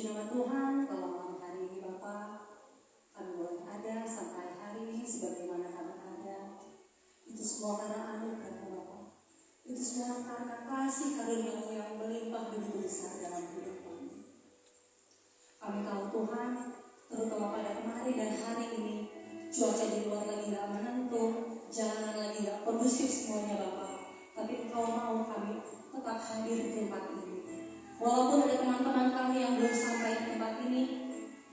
Puji nama Tuhan, kalau malam hari ini Bapa, kami boleh ada sampai hari ini sebagaimana kami ada. Itu semua karena anugerah Bapa. Itu semua karena kasih karunia-Mu yang melimpah begitu besar dalam hidup kami. Kami tahu Tuhan, terutama pada kemarin dan hari ini, cuaca di luar lagi gak menentu, jalanan lagi gak kondusif semuanya Bapa. Tapi Engkau mau kami tetap hadir di tempat ini. Walaupun ada teman-teman kami yang belum sampai di tempat ini,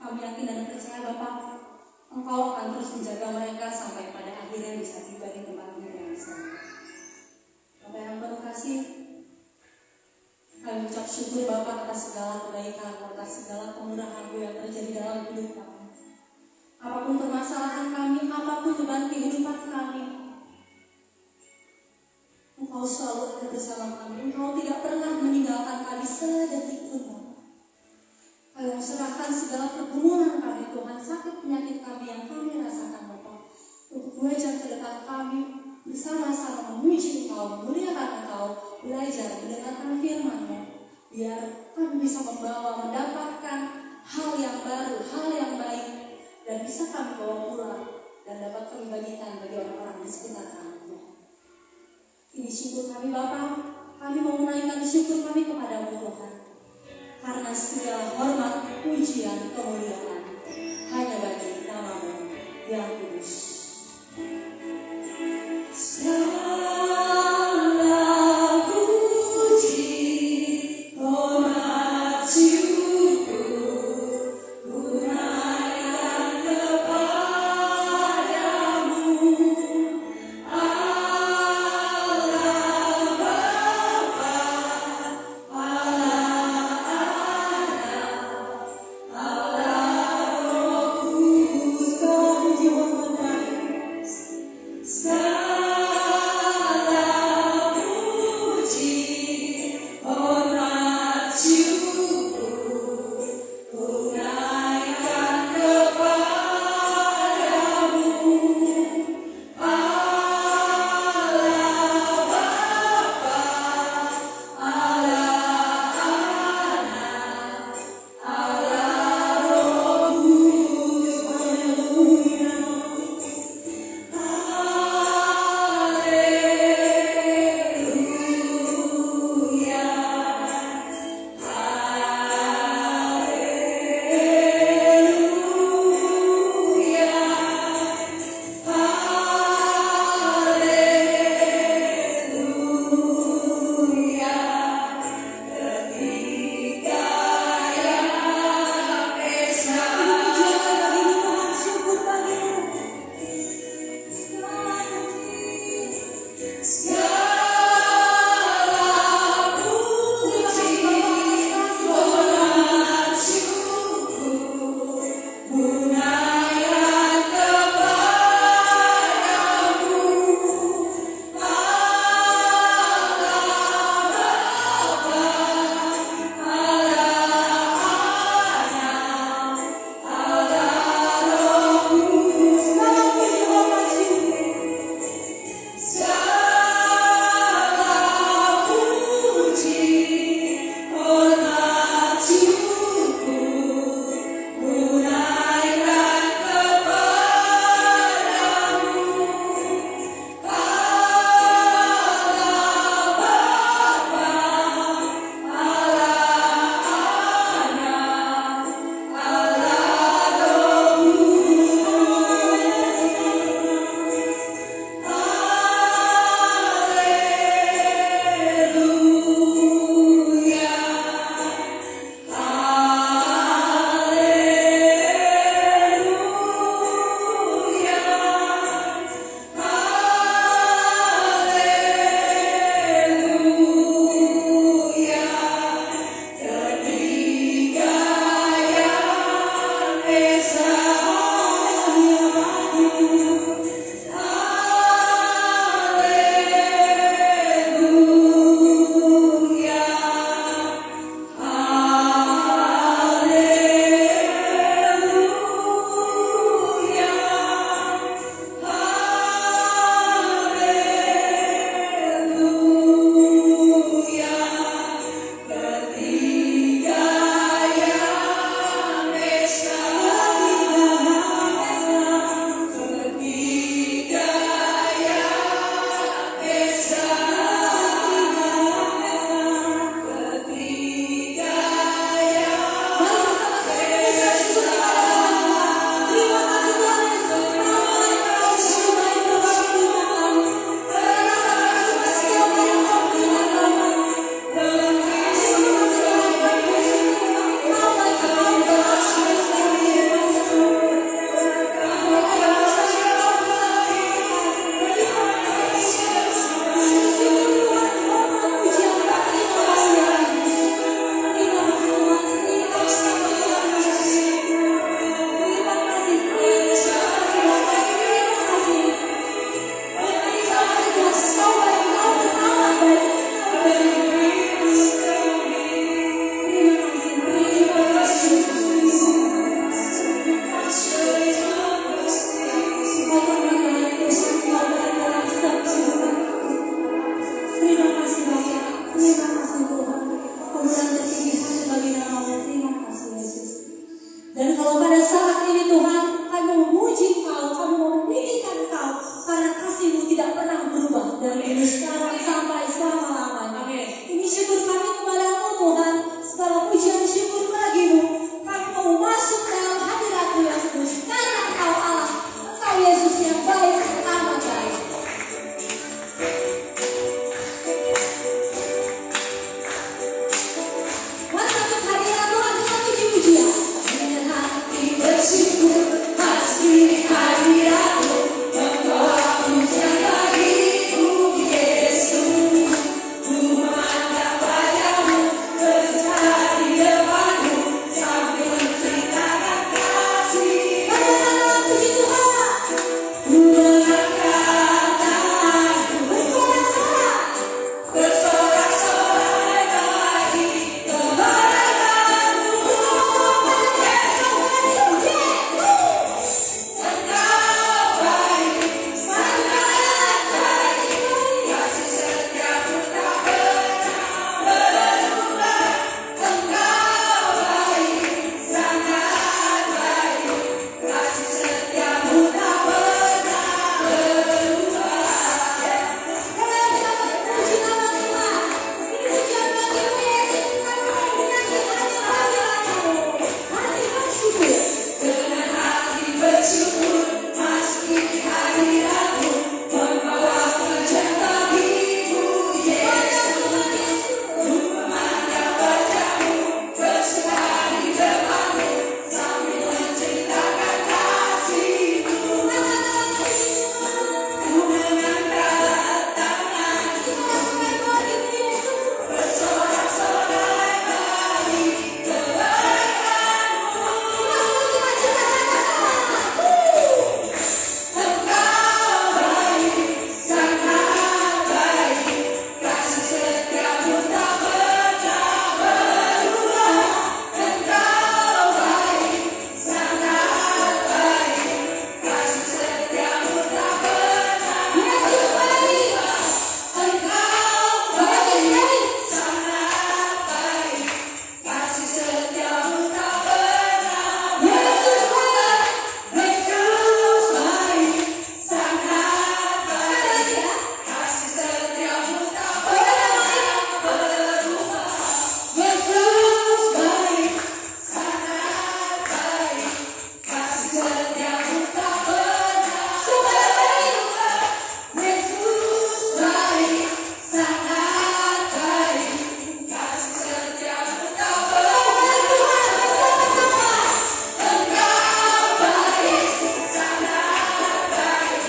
kami yakin dan percaya Bapak, Engkau akan terus menjaga mereka sampai pada akhirnya bisa tiba di tempat ini dengan selamat. Bapak yang penuh kasih, kami ucap syukur Bapak atas segala kebaikan, atas segala kemurahan-Mu yang terjadi dalam hidup kami. Apapun permasalahan kami, apapun beban kehidupan kami, Engkau selalu ada bersama kami. Engkau tidak pernah meninggalkan kami sedetik pun. Kami serahkan segala pergumulan kami, Tuhan, sakit penyakit kami yang kami rasakan, Bapak, untuk mengejar ke depan kami bersama-sama memuji Engkau, memuliakan Engkau, belajar mendengarkan firman-Mu, biar kami bisa mendapatkan hal yang baru, hal yang baik, dan bisa kami bawa pulang dan dapat kami bagikan bagi orang-orang di sekitar kami. Ini syukur kami Bapa, kami mau menaikkan syukur kami kepada-Mu Tuhan. Karena segala hormat, pujian, kemuliaan hanya bagi nama-Mu yang kudus. Allah ini Tuhan, kami mau memuji Kau, kami mau meninggikan Kau, karena kasih-Mu tidak pernah berubah dari dulu sekarang sampai selama-lamanya. Ini syukur kami kepada-Mu Tuhan, segala pujian syukur bagimu. Kami mau masuk dalam hadirat-Mu yang kudus, karena Engkau Allah, Engkau Yesus yang baik, amat baik. Mari untuk hadirat Tuhan kita puji-pujian. Dengan hati bersyukur masih hadirat-Mu, membawa pujian bagimu Yesus. Ku memandang wajah-Mu, bersedia di depan-Mu, sambil menceritakan kasih. Katakanlah puji Tuhan. Ku mengangkat tanganku, bersorak-sorak, bersorak-sorai bagi kebenaran-Mu. Engkau baik, sangat baik, kasih setiamu tak pernah berubah. Engkau baik, sangat baik, kasih setiamu tak pernah berubah. Kalau kita memuji nama Tuhan, ini pujian bagimu Yesus, kami mau menyanyi hadirat-Mu. Hati bersyukur. Dengan hati bersyukur masih hadirat-Mu, membawa pujian bagimu Yesus. Ku memandang wajah-Mu, berserah di depan-Mu, sambil menceritakan kasih-Mu. Ku mengangkat tanganku, bersorak-sorai bagi kebenaran-Mu. Engkau baik, sangat baik, kasih setiamu tak pernah berubah. Engkau baik, sangat baik, kasih setiamu tak pernah berubah. Engkau baik, sangat baik, kasih setiamu tak pernah berubah. Yesus baik, sangat baik, kasih setiamu tak pernah berubah. Yesus baik, sangat baik, kasih setiamu tak pernah berubah. Yesus baik, sangat baik, kasih setiamu tak pernah berubah. Engkau baik, sangat baik,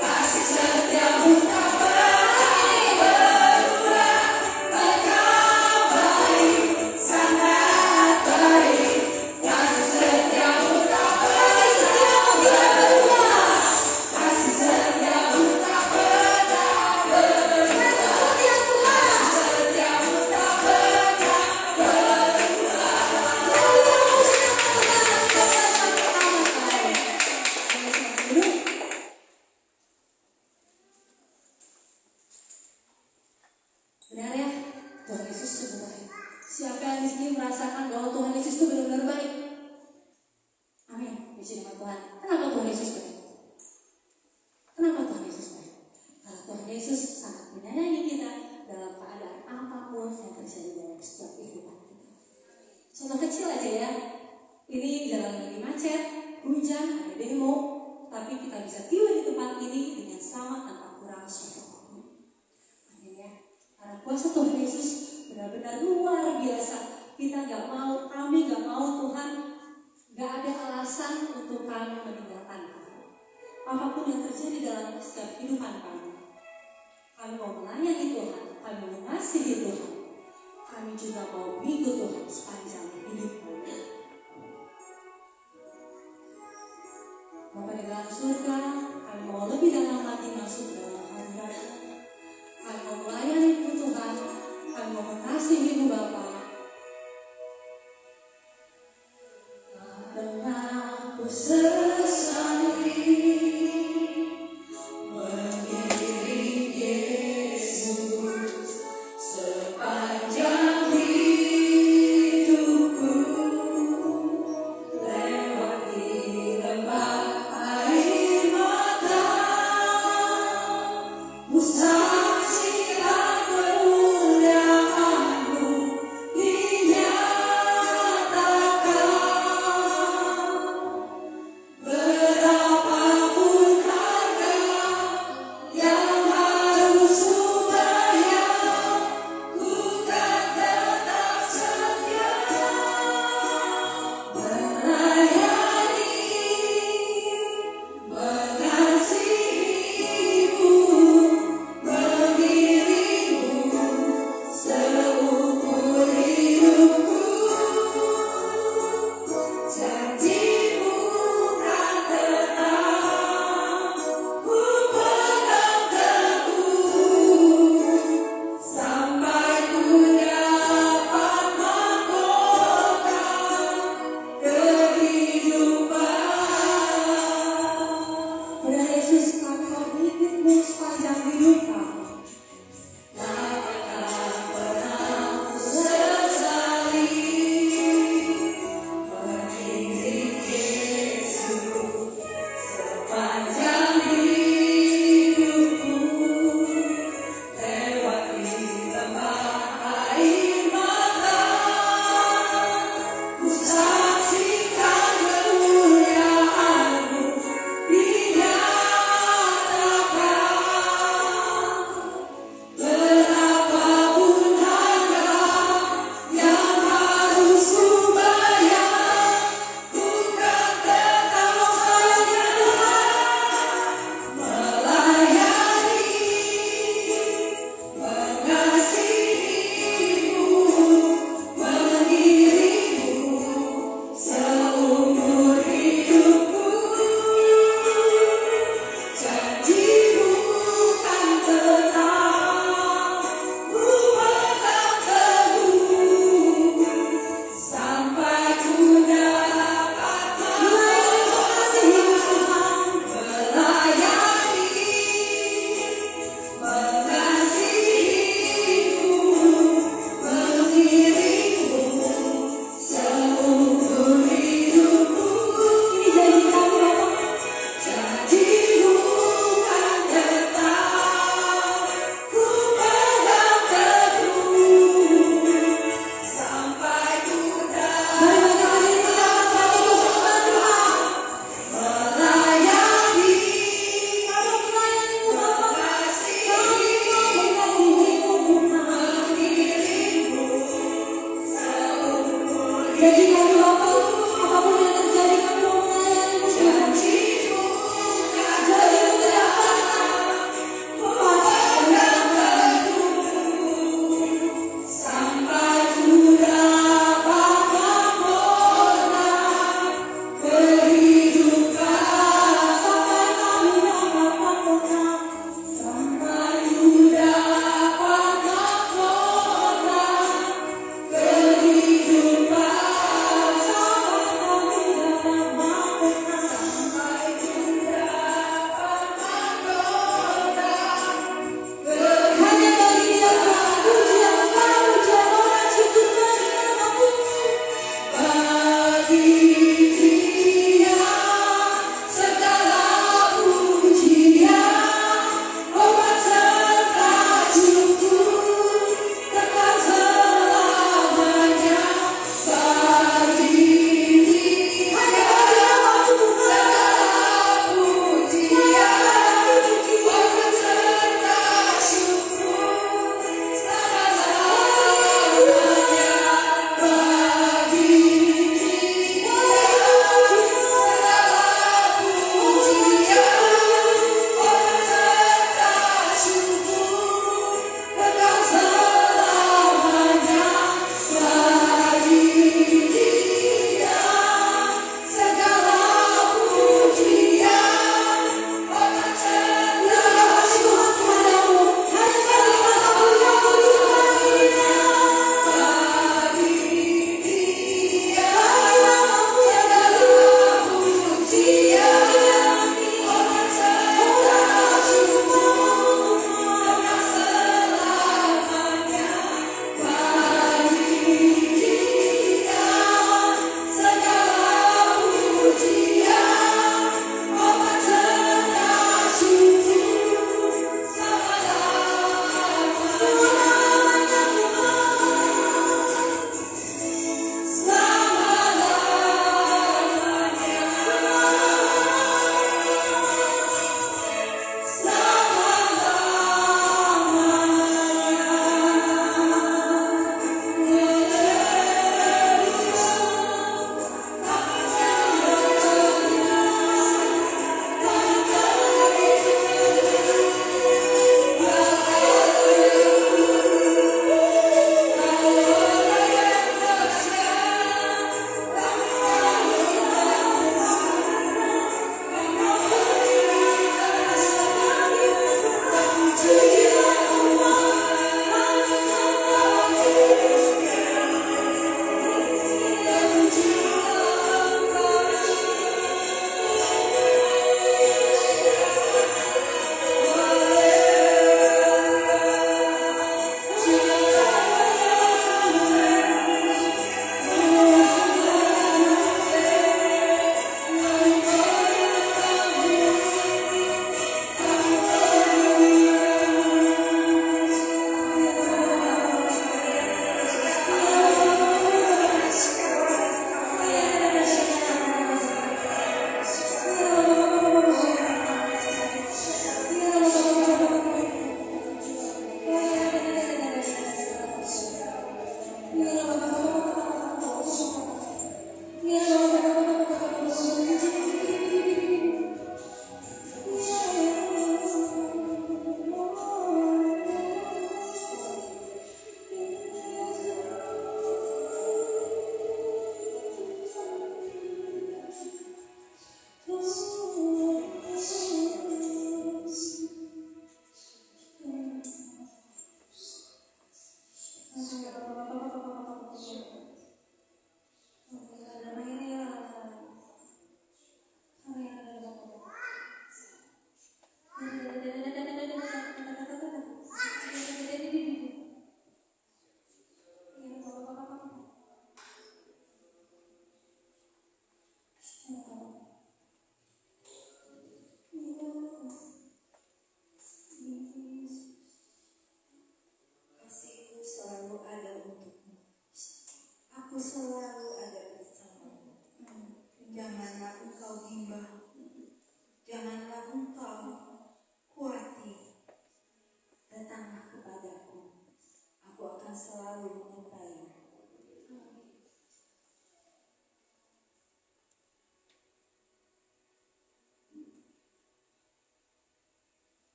kasih setiamu tak pernah berubah. Engkau baik, sangat baik, kasih setiamu tak pernah berubah. Kasih setiamu tak pernah berubah. Kasih setiamu tak pernah berubah. Benar ya, Tuhan Yesus itu baik. Siapa yang di sini merasakan bahwa Tuhan Yesus itu benar-benar baik? Amin. Puji nama Tuhan. Kenapa Tuhan Yesus baik? Kenapa Tuhan Yesus baik? Karena Tuhan Yesus sangat menyayangi kita dalam keadaan apapun yang terjadi dalam setiap kehidupan kita. Contoh kecil aja ya. Ini jalan lagi macet, hujan, ada demo, tapi kita bisa tiba di tempat ini dengan selamat tanpa kurang suatu apapun. Amin ya. Karena kuasa Tuhan Yesus benar-benar luar biasa. Kita kami gak mau Tuhan, gak ada alasan untuk kami meninggalkan Kau. Apapun yang terjadi dalam setiap kehidupan kami mau melayani Tuhan, kami mau mengasihi Tuhan, kami juga mau mengikut Tuhan sepanjang hidup kami. Bapa di dalam surga, kami mau lebih dalam hati masuk dalam hadirat-Mu. Kami mau melayani-Mu Tuhan, kami mau mengasihi-Mu Bapa. Pernah ku sesali mengiring Yesus sepanjang hidupku, lewati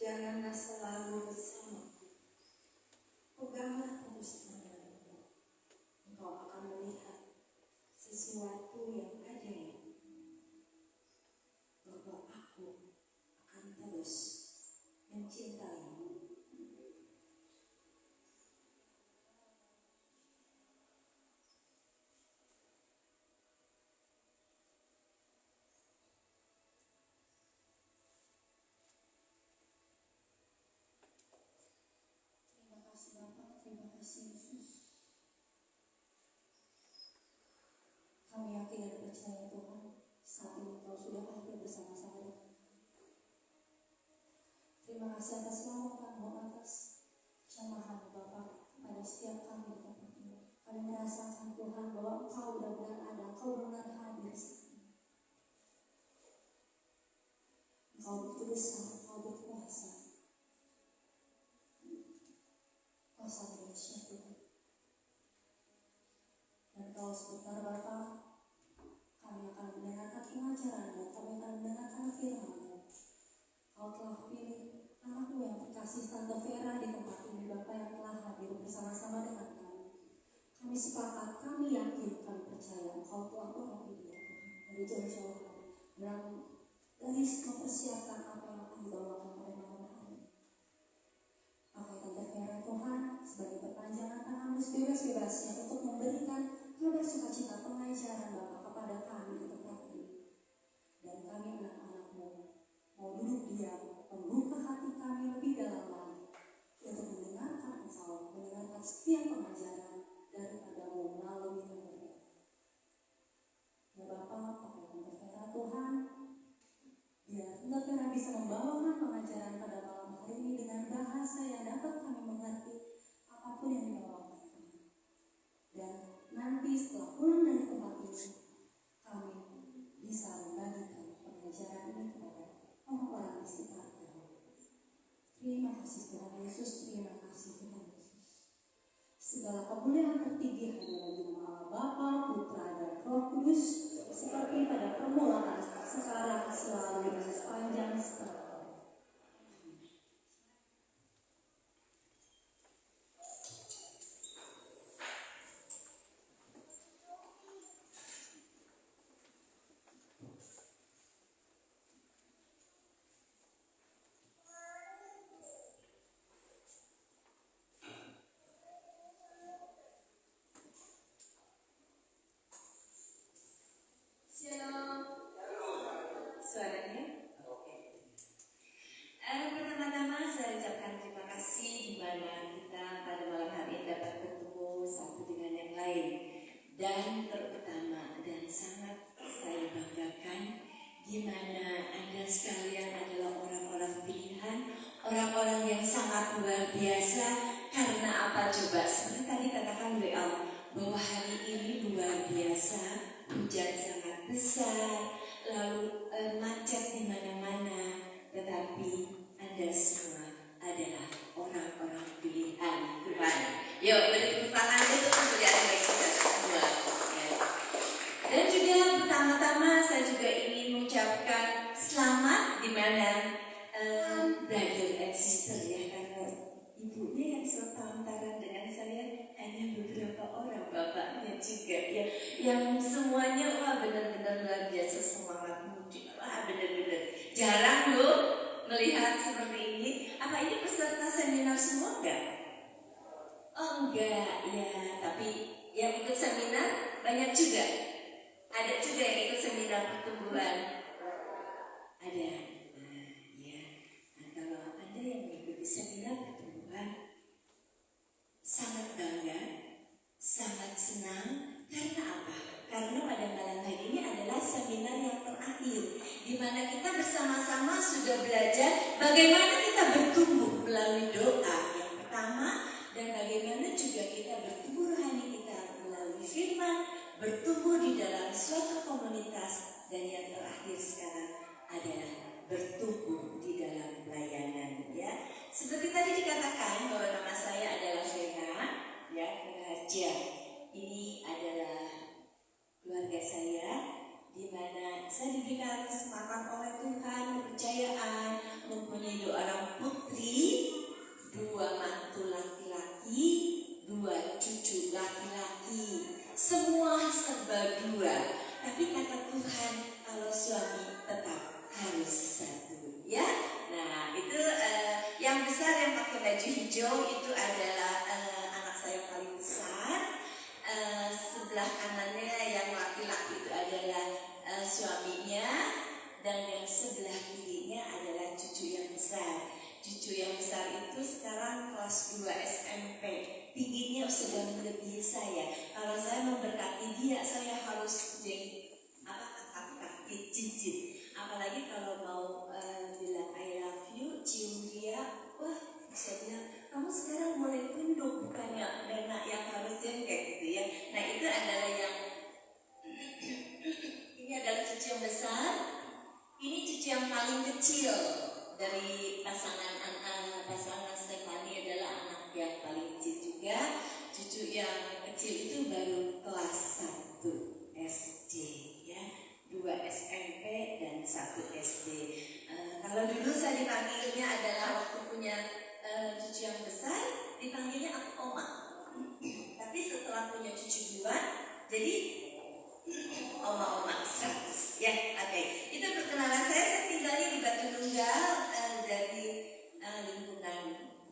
Janganlah selalu bersama. Peganglah kasih Yesus. Kami yakin dan percaya Tuhan, saat ini Kau sudah hadir bersama-sama dengan kami. Terima kasih atas lamurkan-Mu, atas jamahan Bapa pada setiap kami di tempat ini. Kami merasakan Tuhan bahwa Engkau benar-benar ada, Engkau benar hadir saat ini. Engkau begitu besar, Engkau berkuasa. Kuasa Indonesia Tuhan. Dan Kau sebentar Bapa, kami akan mendengarkan pengajaran-Mu, kami akan mendengarkan firman-Mu. Kau telah pilih anak-Mu yang terkasih Tante Vera di tempat ini, Bapa yang telah hadir bersama-sama dengan kami. Kami sepakat, kami yakin, kami percaya Engkau telah mengasihi dia Tuhan dari jauh-jauh hari. Dan dari mempersiapkan apa yang akan dibawakan pada malam hari. Pakai Tante Vera Tuhan sebagai perpanjangan tangan-Mu sebebas-bebasnya untuk memberikan kabar sukacita pengajaran Bapa kepada kami di tempat ini. Dan kami anak-anak-Mu mau duduk diam, membuka hati kami lebih dalam lagi untuk mendengarkan Engkau, mendengarkan setiap pengajaran daripada-Mu melalui firman-Mu. Ya Bapa, pakai Tante Vera Tuhan, biar Tante Vera bisa membawakan pengajaran pada malam hari ini dengan bahasa yang dapat kami mengerti apapun yang dibawakan Tuhan. Dan nanti setelah pulang dari tempat ini, kami bisa membagikan pengajaran ini kepada orang-orang di sekitar kami. Terima kasih Tuhan Yesus, terima kasih Tuhan Yesus. Segala kemuliaan tertinggi hanya bagi nama Allah Bapa, Putra, dan Roh Kudus, seperti pada permulaan, sekarang, selalu, dan sepanjang sekarang. Suaranya? Oke. Pertama-tama saya ucapkan terima kasih di mana kita pada malam hari ini dapat bertemu satu dengan yang lain. Dan terutama dan sangat saya banggakan di mana Anda sekalian adalah orang-orang pilihan, orang-orang yang sangat luar biasa. Karena apa coba? Seperti tadi katakan WA bahwa hari ini luar biasa, hujan sangat besar, lalu macet di mana-mana, tetapi Anda semua adalah orang-orang pilihan Tuhan. Yuk, beri tepuk tangan untuk kemuliaan bagi kita semua. Ya. Dan juga pertama-tama saya juga ingin mengucapkan selamat di mana brother and sister ya, karena ibunya yang sepantaran dengan saya hanya beberapa orang, bapaknya juga ya, yang semuanya wah benar-benar luar biasa semangat muda, wah benar-benar jarang loh melihat seperti ini. Apa ini peserta seminar semua enggak? Oh enggak ya, tapi yang ikut seminar banyak juga. Ada juga yang ikut seminar pertumbuhan. Ada. Nah, ya. Nah, kalau ada yang mengikuti seminar pertumbuhan, sangat bangga, sangat senang. Karena apa? Karena pada malam hari ini adalah seminar yang terakhir, di mana kita bersama-sama sudah belajar bagaimana kita bertumbuh melalui doa yang pertama, dan bagaimana juga kita bertumbuh rohani kita melalui firman, bertumbuh di dalam suatu komunitas, dan yang terakhir sekarang adalah bertumbuh di dalam pelayanan. Ya, seperti tadi dikatakan bahwa nama saya adalah Vera, ya, Vera Harja. Ini adalah keluarga saya, di mana saya diberikan kesempatan oleh Tuhan, kepercayaan, mempunyai 2 orang putri, 2 mantu laki-laki, 2 cucu laki-laki, semua serba 2. Tapi kata Tuhan, kalau suami tetap harus 1, ya. Nah itu yang besar yang pakai baju hijau itu adalah anak saya yang paling besar. melebihi saya. Kalau saya memberkati dia, saya harus kaki cincin. Apalagi kalau mau bilang I love you, cium dia, wah saya bilang kamu sekarang mulai tunduk, bukannya Dana yang harusnya kayak gitu ya. Nah itu adalah yang ini adalah cucu yang besar, ini cucu yang paling kecil dari pasangan Stefani adalah anak yang paling kecil juga. Cucu yang kecil itu baru kelas 1 SD ya, 2 SMP dan 1 SD. Kalau dulu saya dipanggilnya adalah waktu punya cucu yang besar dipanggilnya aku oma. Tapi setelah punya cucu 2 jadi oma-oma 100 ya. Oke. Itu perkenalan saya tinggalnya di Batu Nunggal dari lingkungan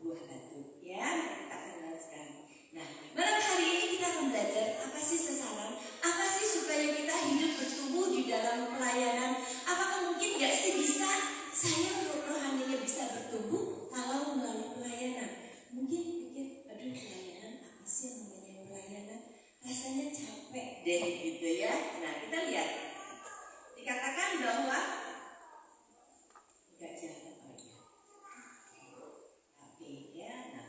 Buah Batu ya. Kita kenal sekarang. Nah, malam hari ini kita akan belajar apa sih sasaran, apa sih supaya kita hidup bertumbuh di dalam pelayanan. Apakah mungkin gak sih bisa saya rohaninya bisa bertumbuh kalau melalui pelayanan? Mungkin pikir, aduh pelayanan apa sih yang namanya pelayanan? Rasanya capek deh gitu ya. Nah kita lihat, dikatakan bahwa enggak jalan tapi ya. Nah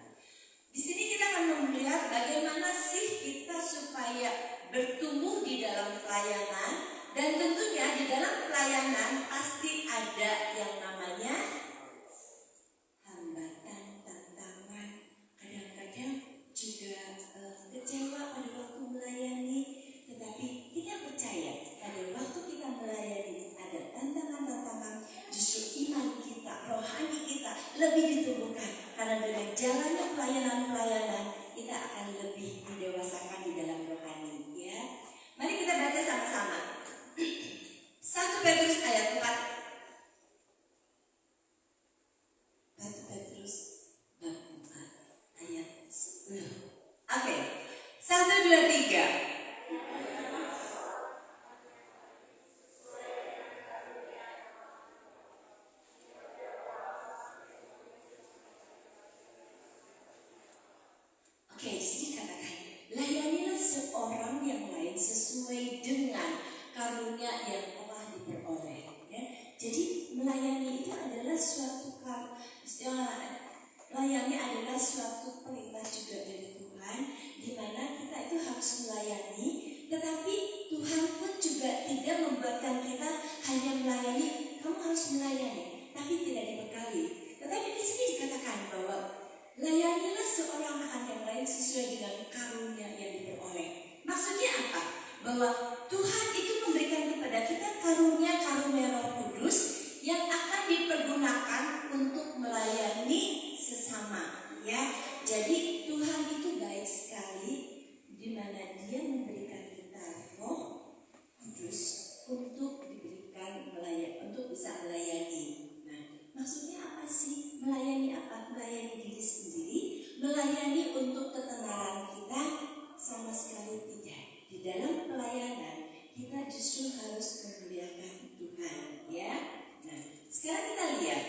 di sini kita akan melihat bagaimana sih kita supaya bertumbuh di dalam pelayanan. Dan tentunya di dalam pelayanan pasti ada yang namanya hambatan, tantangan, kadang-kadang juga kecewa pada waktu melayani. Tetapi kita percaya pada waktu kita melayani ada tantangan-tantangan, justru iman kita, rohani kita lebih ditumbuhkan. Karena dengan jalannya pelayanan-pelayanan kita akan lebih didewasakan di dalam rohani ya. Mari kita baca sama-sama 1 Petrus ayat 4. 1 Petrus bab 4 ayat 10. Oke. 1, 2, 3. Oke, di sini katakan, layanilah seorang yang lain sesuai dengan karunia yang telah diperoleh. Ya. Jadi melayani itu adalah melayani adalah suatu perintah juga dari Tuhan, di mana kita itu harus melayani. Tetapi Tuhan pun juga tidak membuatkan kita hanya melayani, kamu harus melayani, tapi tidak dibekali. Tetapi di sini dikatakan bahwa layanilah seorang akan yang lain sesuai dengan karunia yang diperoleh. Maksudnya apa? Bahwa Tuhan itu memberikan kepada kita karunia-karunia Roh Kudus yang akan dipergunakan untuk melayani sesama. Ya, jadi Tuhan itu baik sekali, di mana Dia memberikan kita Roh Kudus untuk diberikan untuk bisa melayani. Nah, maksudnya apa sih? Melayani apa? Melayani diri sendiri, melayani untuk ketenaran kita sama sekali tidak. Di dalam pelayanan kita justru harus memuliakan Tuhan, ya. Nah, sekarang kita lihat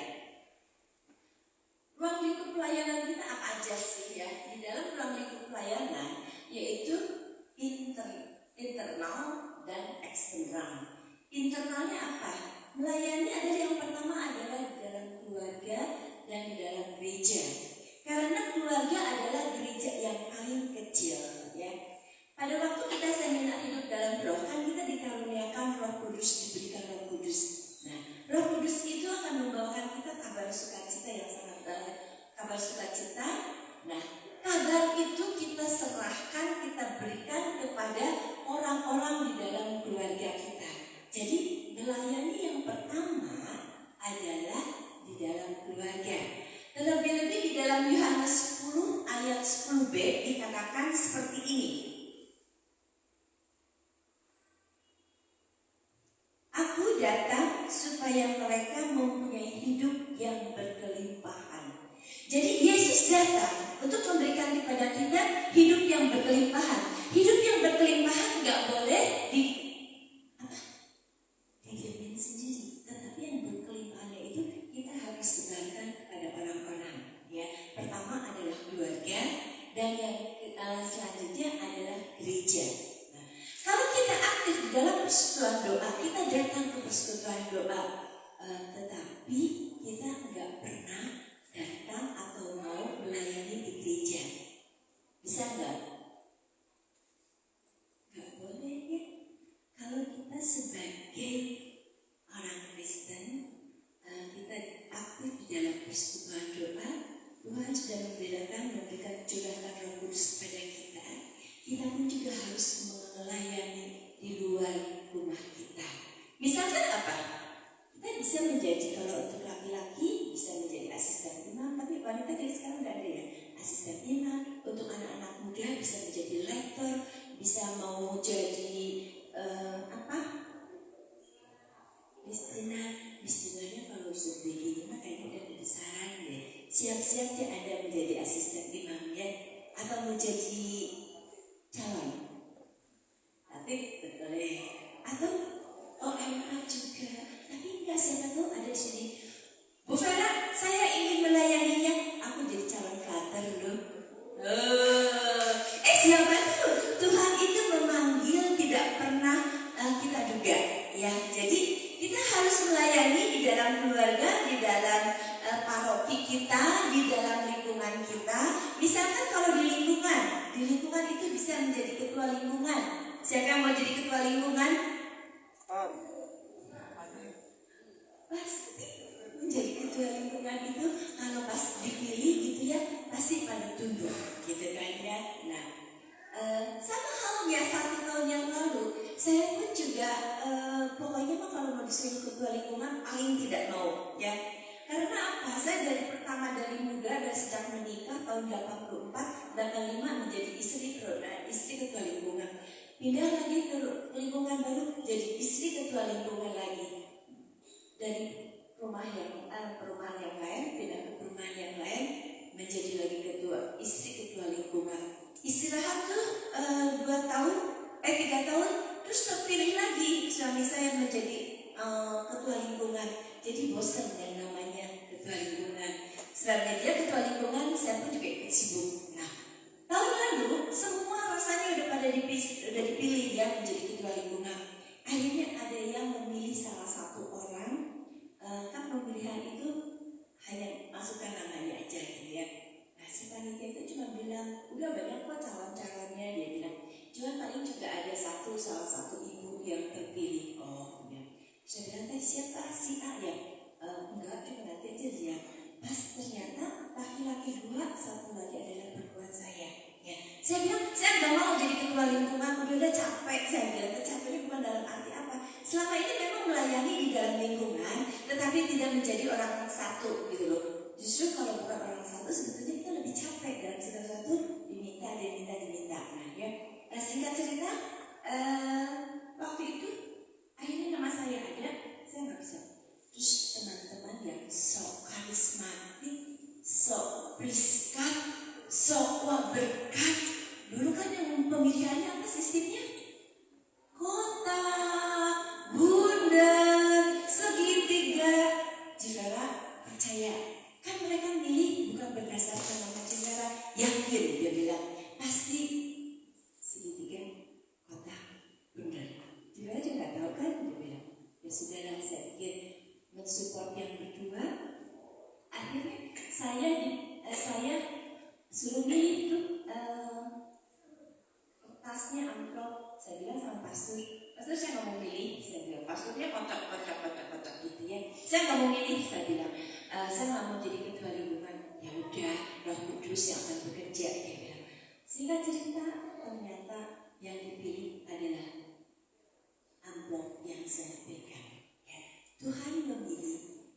ruang lingkup pelayanan kita apa aja sih ya? Di dalam ruang lingkup pelayanan yaitu internal dan eksternal. Internalnya apa? Melayani adalah yang pertama adalah di dalam keluarga dan di dalam gereja. Karena keluarga adalah gereja yang paling kecil, ya. Pada waktu kita seminar hidup dalam roh, kan kita dikaruniakan Roh Kudus, diberikan Roh Kudus. Nah, Roh Kudus itu akan membawakan kita kabar sukacita yang sangat kabar sukacita. Nah, kabar itu kita serahkan, kita berikan kepada orang-orang di dalam keluarga kita. Jadi, melayani yang pertama adalah di dalam keluarga. Terlebih-lebih di dalam Yohanes 10 ayat 10b dikatakan seperti ini. Aku datang supaya mereka mempunyai hidup yang berkelimpahan. Jadi Yesus datang untuk memberikan kepada kita hidup yang berkelimpahan. Hidup yang berkelimpahan nggak boleh didiamin sendiri, tetapi yang berkelimpahannya itu kita harus sebarkan kepada orang-orang. Ya, pertama adalah keluarga, dan yang selanjutnya tetapi kita nggak pernah datang atau mau melayani di gereja. Bisa nggak? Nggak boleh ya. Kalau kita sebagai orang Kristen, kita aktif di dalam persekutuan doa, Tuhan sudah memberikan curahkan Roh Kudus kepada kita. Kita pun juga harus melayani di luar rumah kita. Misalkan apa? Kita bisa menjadi, kalau untuk laki-laki bisa menjadi asisten imam, tapi wanita jadi sekarang nggak ada ya asisten imam. Untuk anak-anak muda bisa menjadi lektor, bisa mau jadi Mistinanya kalau sudah begini mah kayaknya udah kebesaran deh. Siap-siap dia ada menjadi asisten imamnya atau menjadi calon. Tapi boleh. Atau OMA juga. Tapi enggak, siapa tahu ada di sini. Bu Vera, saya ingin melayaninya. Aku jadi calon frater loh. Siapa tahu Tuhan itu memanggil tidak pernah kita duga. Ya, jadi kita harus melayani di dalam keluarga, di dalam paroki kita, di dalam lingkungan kita. Misalkan kalau di lingkungan itu bisa menjadi ketua lingkungan. Siapa yang mau jadi ketua lingkungan? Pasti menjadi ketua lingkungan itu kalau pas dipilih gitu ya, pasti pada tunduk gitu kan ya. Nah, sama halnya 1 tahun yang lalu, saya pun juga pokoknya mah kalau mau disuruh ketua lingkungan paling tidak mau ya. Karena apa? Saya dari muda, dari sejak menikah tahun 84, 85 menjadi istri ketua lingkungan. Pindah lagi ke lingkungan baru, jadi istri ketua lingkungan lagi. Dari perumahan yang lain, pindah ke perumahan yang lain, menjadi lagi istri ketua lingkungan. Istirahat tuh 3 tahun, terus terpilih lagi suami saya menjadi ketua lingkungan. Jadi bosan yang namanya ketua lingkungan. Sebenarnya dia ketua lingkungan, saya pun juga ikut sibuk. Nah, tahun lalu semua rasanya udah dipilih dia menjadi ketua lingkungan. Akhirnya ada yang memilih salah satu orang. Kan pemilihan itu hanya masukkan namanya aja gitu ya. Nah, si panitia itu cuma bilang, udah banyak kok calon-calonnya, dia bilang. Cuma paling juga ada salah satu ibu yang terpilih. Oh ya. Saya bilang tadi siapa? Si A ya? Enggak, cuma nanti aja lihat. Pas ternyata laki-laki 2, satu lagi adalah perempuan saya. Ya. Saya bilang, saya nggak mau jadi ketua lingkungan, udah capek. Saya bilang, capeknya bukan dalam arti apa. Selama ini memang melayani di dalam lingkungan, tetapi tidak menjadi orang satu gitu loh. Justru kalau bukan orang satu, sebetulnya kita lebih capek dalam segala sesuatu diminta. Nah ya, singkat cerita, waktu itu akhirnya nama saya ada, saya nggak bisa. Terus teman-teman yang sok karismatik, sok priskat, sok berkat, dulu kan yang pemilihannya apa sistemnya? Kotak, bundar, segitiga. Jika percaya, kan mereka milih bukan berdasarkan nama saudara, yakin dia bilang pasti segitiga, kotak, bundar. Jika aja nggak tahu kan dia bilang ya sudahlah, saya pikir mensupport yang berdua. Akhirnya saya suruh milih itu kertasnya amplop. Saya bilang sama pastor saya nggak mau milih. Saya bilang pastornya kotak gitu ya. Saya nggak mau milih, saya bilang. Saya nggak mau jadi ketua lingkungan. Ya udah, Roh Kudus yang akan bekerja. Dia bilang. Singkat cerita, ternyata yang dipilih adalah amplop yang saya pegang. Ya. Tuhan memilih,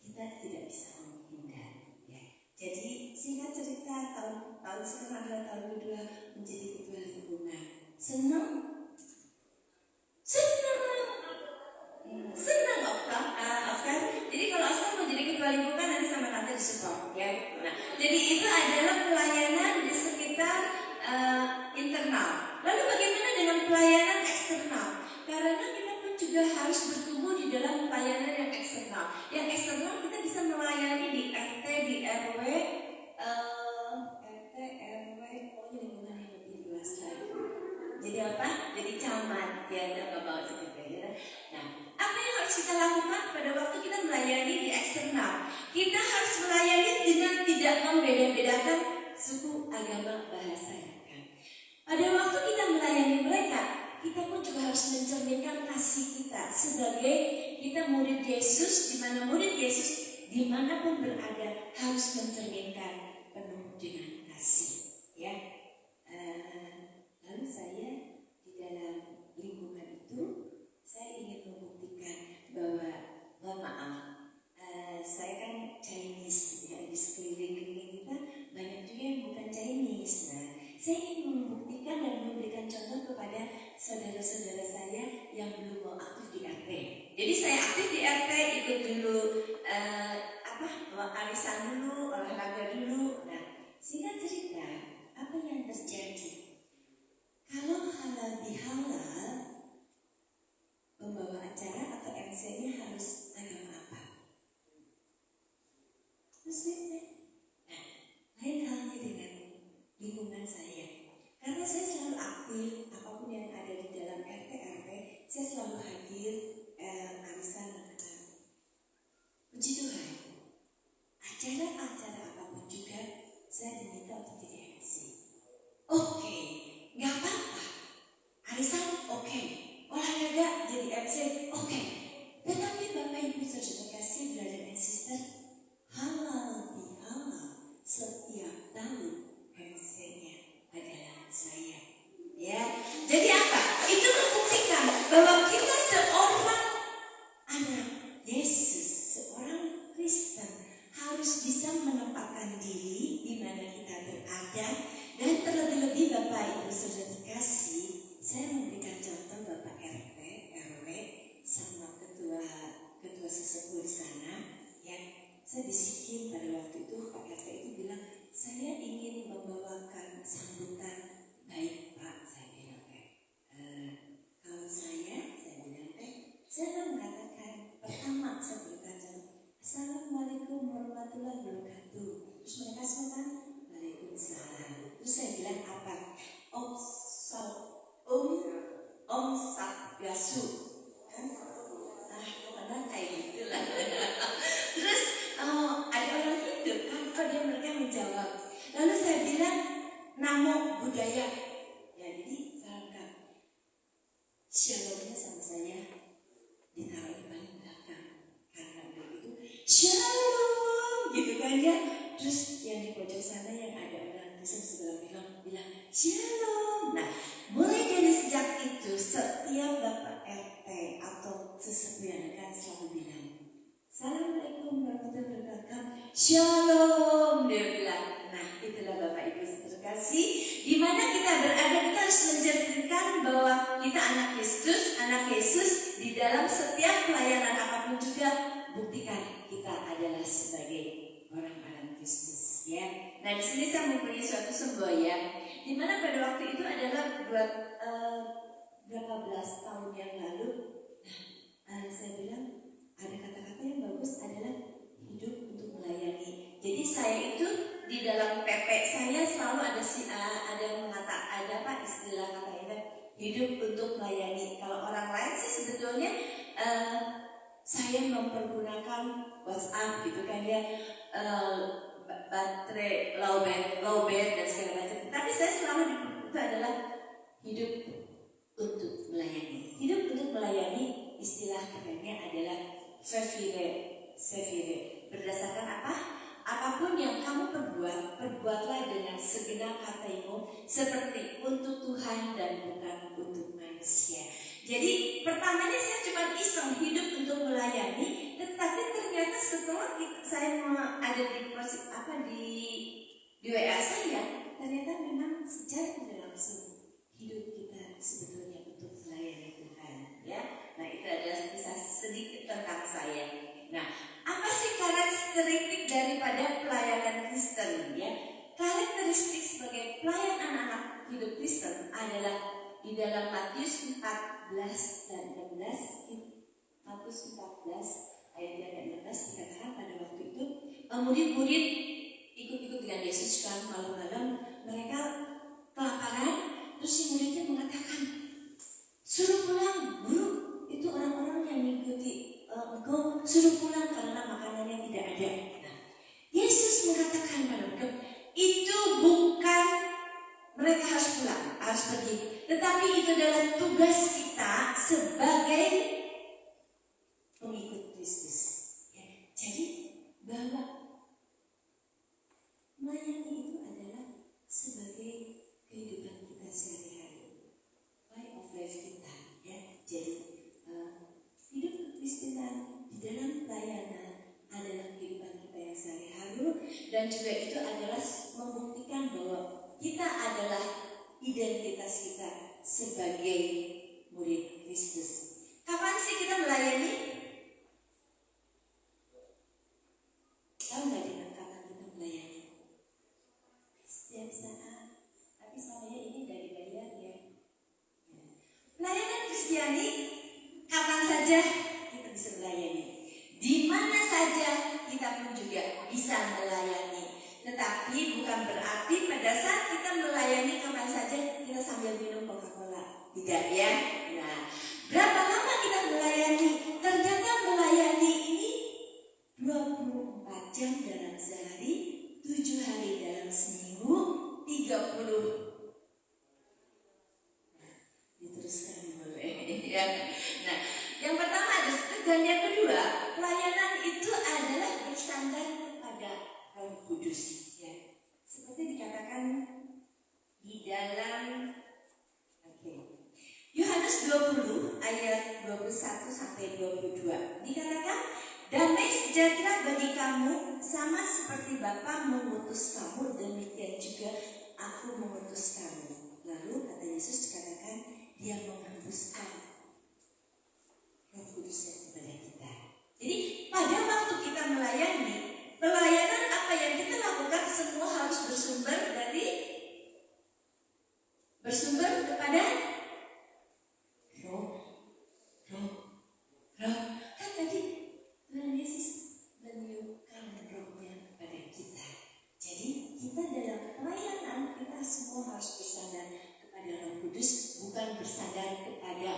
kita tidak bisa menghindar. Ya. Jadi singkat cerita, tahun sekarang adalah tahun kedua menjadi ketua lingkungan. Senang Oscar. Jadi kalau Oscar mau jadi ketua lingkungan nanti sama tante disupport ya. Nah, jadi itu adalah pelayanan di sekitar internal. Lalu bagaimana dengan pelayanan eksternal? Karena kita pun juga harus bertumbuh di dalam pelayanan yang eksternal. Yang eksternal kita bisa melayani di RT, di RW, lingkungan yang lebih luas lagi. Jadi apa? Jadi camat ya, nggak bawa segitu ya. Nah, apa yang harus kita lakukan? Yesus, di mana murid Yesus dimanapun berada harus mencerminkan penuh dengan kasih. Ya, lalu saya di dalam lingkungan itu saya ingin membuktikan bahwa, mohon maaf, saya kan Chinese, ya, di sekeliling kita banyak juga yang bukan Chinese. Nah, saya ingin membuktikan dan memberikan contoh kepada saudara-saudara saya yang belum mau aktif di RT. Jadi saya aktif di RT, ikut dulu arisan dulu, olahraga dulu. Nah, singkat cerita, apa yang terjadi? Kalau halal bihalal, pembawa acara atau MC-nya harus agama apa? Muslim. Nah, lain halnya dengan lingkungan saya. Karena saya selalu aktif, apapun yang ada di dalam RT RW, saya selalu hadir arisan. Puji Tuhan, acara-acara apapun juga saya diminta untuk jadi MC. Oke, nggak apa-apa. Arisan oke, olahraga jadi MC oke. Tetapi Bapak Ibu saudara kasih brother and sister, halal bihalal setiap tahun MC-nya adalah saya. Ya, jadi apa? Itu membuktikan bahwa kita seorang anak Yesus, seorang Kristen harus bisa menempatkan diri di mana kita berada. Dan terlebih-lebih Bapak Ibu saudara kasih, saya memberikan contoh Bapak RT RW sama ketua sesepuh di sana. Ya, saya bisikin pada waktu itu Pak RT itu bilang, saya ingin membawakan sambutan baik Pak. Saya bilang kalau saya bilang saya mengatakan pertama saya berikan contoh, Assalamualaikum warahmatullahi wabarakatuh. Terus mereka semua kan, Waalaikumsalam. Terus saya bilang apa? Om Satgasu. Kan? Nah, kayak gitu lah. Terus ada orang hidup kan? Dia mereka menjawab. Lalu saya bilang Namo Buddhaya. Ya, jadi salamkan. Shalomnya sama saya ditaruh di paling belakang. Karena begitu Shalom gitu kan ya. Terus yang di pojok sana yang ada orang Kristen sebelah bilang Shalom. Nah, mulai dari sejak itu setiap Bapak RT atau sesepuh yang akan selalu bilang Assalamualaikum warahmatullahi wabarakatuh. Shalom, dia bilang. Nah, itulah Bapak Ibu terkasih, di mana kita berada, kita harus menceritakan bahwa kita anak Yesus di dalam setiap pelayanan apapun juga buktikan kita adalah sebagai orang-orang Kristus, ya. Nah, di sini saya mempunyai suatu semboyan, di mana pada waktu itu adalah buat berapa belas tahun yang lalu. Nah, saya bilang ada kata-kata yang bagus adalah hidup untuk melayani. Jadi saya itu di dalam PP saya selalu ada istilah katanya hidup untuk melayani. Kalau orang lain sih sebetulnya saya mempergunakan WhatsApp gitu kan ya, baterai low band dan segala macam. Tapi saya selalu itu adalah hidup untuk melayani. Hidup untuk melayani istilah kerennya adalah servire. Berdasarkan apa? Apapun yang kamu perbuatlah dengan segenap hatimu seperti untuk Tuhan dan bukan untuk manusia. Jadi pertamanya saya cuma iseng hidup untuk melayani, tetapi ternyata setelah saya ada di WA saya, ternyata memang secara tidak langsung hidup kita sebetulnya untuk melayani Tuhan. Ya, nah itu adalah kisah sedikit tentang saya. Nah, apa sih karakteristik daripada pelayanan Kristen? Ya, karakteristik sebagai pelayan anak-anak hidup Kristen adalah di dalam Matius 14 dan 16. Matius 14 ayat 16 dikatakan pada waktu itu murid-murid ikut-ikut dengan Yesus kan malam-malam, mereka kelaparan, terus si muridnya mengatakan, suruh pulang, guru. Itu orang-orang yang mengikuti engkau, suruh pulang karena makanannya tidak ada. Nah, Yesus mengatakan pada mereka, itu bukan mereka harus pulang, harus pergi, tetapi itu adalah tugas kita sebagai pengikut Kristus. identitas kita sebagai murid Kristus. Kapan sih kita melayani? Tahu nggak dengan kapan kita melayani? Setiap saat. Tapi semuanya ini dari bayar ya. Pelayanan Kristiani kapan saja kita bisa melayani. Di mana saja kita pun juga bisa melayani. Tetapi bukan berarti pada saat kita melayani kapan saja kita sambil minum Coca-Cola. Tidak ya. Nah, berapa lama kita melayani? Ternyata melayani ini 24 jam dalam sehari, 7 hari dalam seminggu, 30. Nah, diteruskan boleh ya. Nah, yang pertama dan yang kedua, pelayanan itu adalah bersandar kepada Roh Kudus ya. Seperti dikatakan di dalam Yohanes 20 ayat 21 sampai 22 dikatakan, damai sejahtera bagi kamu sama seperti Bapa mengutus kamu, demikian juga aku mengutus kamu. Lalu kata Yesus dikatakan dia menghembuskan Roh Kudusnya kepada kita. Jadi pada waktu kita melayani, pelayanan apa yang kita lakukan semua harus bersumber kepada Roh. Kan tadi Tuhan Yesus meniupkan rohnya kepada kita. Jadi kita dalam pelayanan kita semua harus bersandar kepada Roh Kudus, bukan bersandar kepada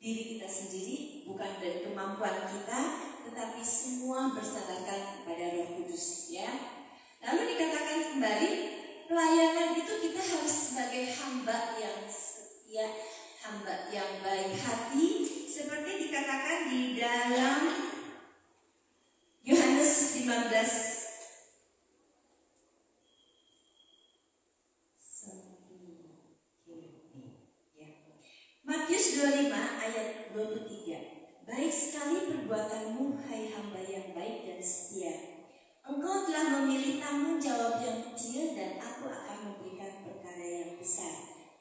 diri kita sendiri, bukan dari kemampuan kita, tetapi semua bersandarkan kepada Roh Kudus ya. Lalu dikatakan kembali, pelayanan itu kita harus sebagai hamba yang setia, hamba yang baik hati, seperti dikatakan di dalam Yohanes 15 Matius 25 ayat 23. Baik sekali perbuatanmu, hai hamba yang baik dan setia. Engkau telah memilih tanggung jawab yang kecil dan aku akan memberikan perkara yang besar.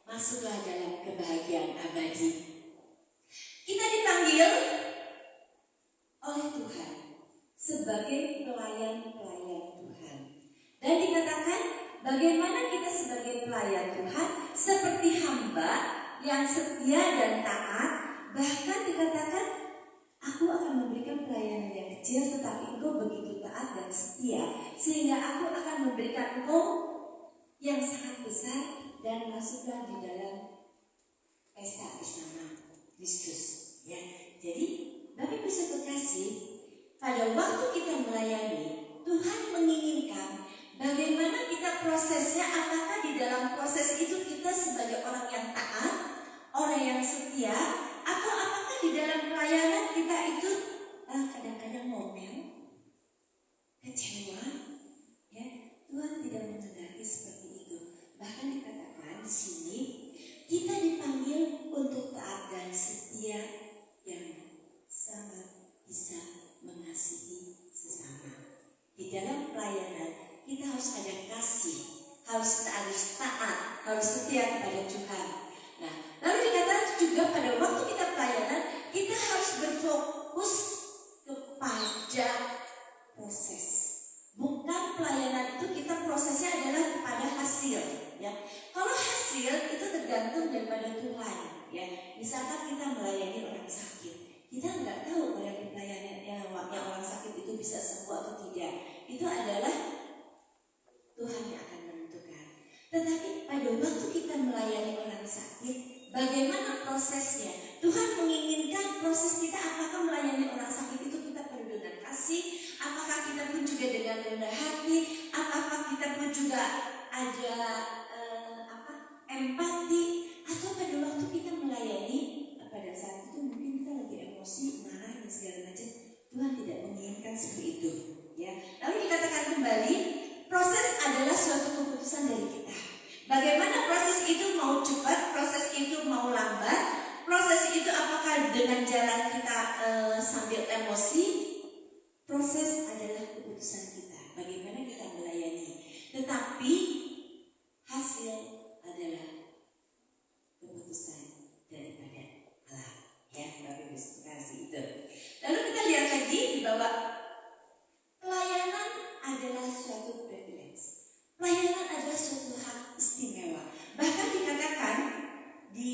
Masuklah dalam kebahagiaan abadi. Kita dipanggil oleh Tuhan sebagai pelayan-pelayan Tuhan. Dan dikatakan bagaimana kita sebagai pelayan Tuhan seperti hamba yang setia dan taat. Bahkan dikatakan aku akan memberikan pelayanan yang kecil, tetapi engkau begitu taat dan setia, sehingga aku akan memberikan engkau yang sangat besar, dan masuklah di dalam pesta bersama Kristus ya. Jadi Bapak Ibu sekasih, pada waktu kita melayani, Tuhan menginginkan bagaimana kita prosesnya. Apakah di dalam proses itu kita sebagai orang yang taat, orang yang setia, atau apakah di dalam pelayanan kita itu kadang-kadang ngomel, kecewa ya. Tuhan tidak menghendaki seperti itu. Bahkan dikatakan di sini kita dipanggil untuk taat dan setia yang sangat bisa mengasihi sesama. Di dalam pelayanan kita harus ada kasih, harus taat, harus setia kepada Tuhan. Nah, lalu dikatakan juga pada waktu kita pelayanan, kita harus berfokus kepada proses. Bukan pelayanan itu kita prosesnya adalah kepada hasil ya. Kalau hasil itu tergantung daripada Tuhan ya. Misalkan kita melayani orang sakit, kita nggak tahu melayani pelayanan yang orang sakit itu bisa sembuh atau tidak. Itu adalah Tuhan yang akan menentukan. Tetapi pada waktu kita melayani orang sakit, bagaimana prosesnya? Tuhan menginginkan proses kita. Apakah melayani orang sakit itu kita penuh dengan kasih? Apakah kita pun juga dengan rendah hati? Apakah kita pun juga ada empati? Atau pada waktu kita melayani, pada saat itu mungkin kita lagi emosi, marah dan segala macam. Tuhan tidak menginginkan seperti itu ya. Lalu dikatakan kembali, proses adalah suatu keputusan dari kita. Bagaimana proses itu, mau cepat, proses itu mau lambat, proses itu apakah dengan jalan kita sambil emosi. Proses adalah keputusan kita, bagaimana kita melayani. Tetapi hasil adalah adalah keputusan daripada Allah. Ya, Bapak Ibu kasih itu. Lalu kita lihat lagi bahwa pelayanan adalah suatu privilege. Pelayanan adalah suatu hak istimewa. Bahkan dikatakan di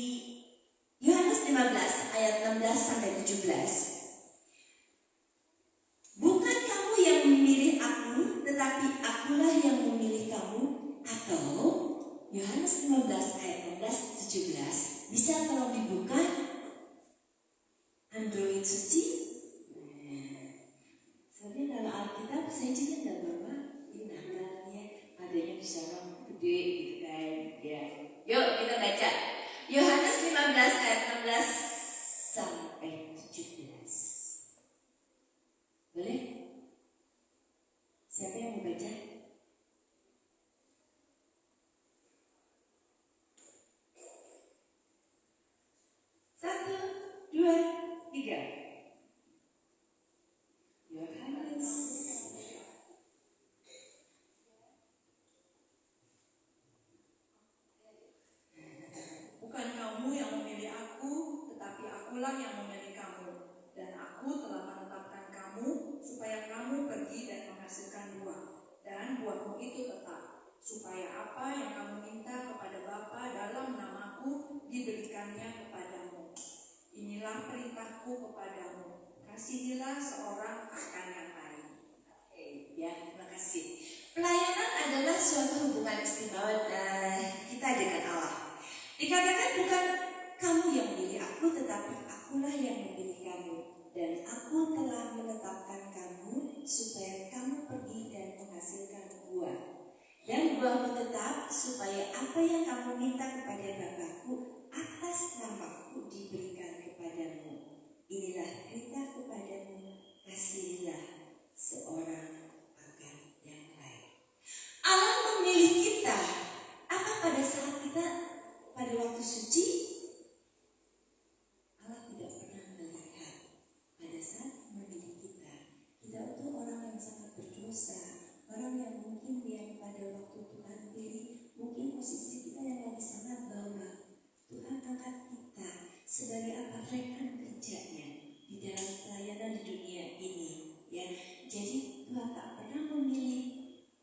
Yohanes 15 ayat 16 sampai 17. Bukan kamu yang memilih aku, tetapi akulah yang memilih kamu. Atau Yohanes 15 ayat 16 17. Bisa tolong dibuka Android suci. Soalnya dalam Alkitab saya juga tidak bawa. Ini nakalnya adanya di sana gede gitu kan. Ya. Yuk kita baca Yohanes 15 ayat 16 sampai 17. Boleh? Siapa yang mau baca? Satu, dua, tiga. Yohanes. Bukan kamu yang memilih aku, tetapi akulah yang memilih kamu. Dan aku telah menetapkan kamu, supaya kamu pergi dan menghasilkan buah. Dan buahmu itu tetap, supaya apa yang kamu minta kepada Bapa dalam namaku diberikannya kepadamu. Inilah perintahku kepadamu, kasihilah seorang akan yang lain. Ya, terima kasih. Pelayanan adalah suatu hubungan istimewa kita dengan Allah. Dikatakan bukan kamu yang memilih aku, tetapi akulah yang memilih kamu. Dan aku telah menetapkan kamu supaya kamu pergi dan menghasilkan buah. Dan buahmu tetap, supaya apa yang kamu minta kepada Bapakku atas namaku diberikan kepadamu. Inilah perintah kepadamu, kasihilah seorang akan yang lain. Allah memilih kita. Apa pada saat kita pada waktu suci? Allah tidak pernah melihat. Pada saat memilih kita, kita itu orang yang sangat berdosa, orang yang mungkin yang pada waktu Tuhan pilih, mungkin posisi kita yang lagi sangat bawah. Tuhan angkat kita sebagai apa? Rekan kerjanya di dalam pelayanan di dunia ini. Ya, jadi Tuhan tak pernah memilih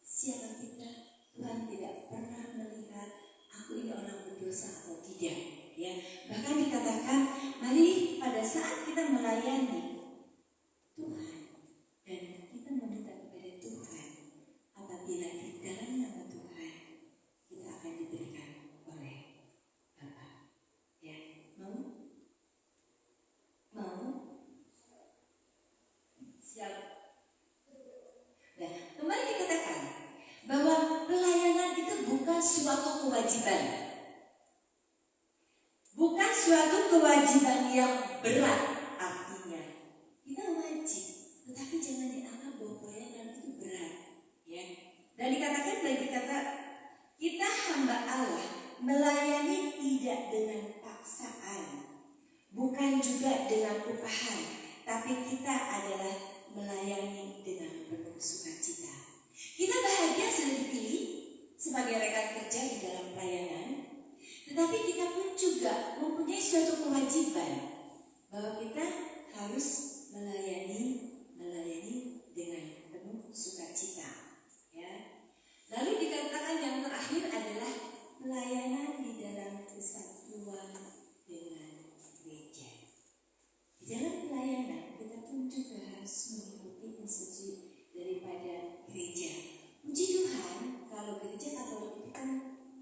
siapa kita. Tuhan tidak pernah melihat aku ini orang berdosa atau tidak. Ya, bahkan dikatakan, mari pada saat kita melayani Tuhan dan kita meminta kepada Tuhan, apabila di dalam nama Tuhan kita akan diberikan oleh Bapa. Ya, mau siap. Nah, kemarin dikatakan bahwa pelayanan itu bukan suatu kewajiban. Bukan suatu kewajiban yang berat. Artinya kita wajib, tetapi jangan dianggap bahwa pelayanan itu berat. Ya. Dan dikatakan lagi kata kita hamba Allah melayani tidak dengan paksaan, bukan juga dengan upahan, tapi kita adalah melayani dengan penuh sukacita. Kita bahagia sudah dipilih sebagai rekan kerja di dalam pelayanan, tetapi kita pun juga mempunyai suatu kewajiban bahwa kita harus melayani dengan penuh sukacita. Ya. Lalu dikatakan yang terakhir adalah pelayanan di dalam kesatuan dengan gereja. Di dalam pelayanan kita pun juga harus mengikuti instruksi daripada gereja. Puji Tuhan, kalau gereja Katolik itu kan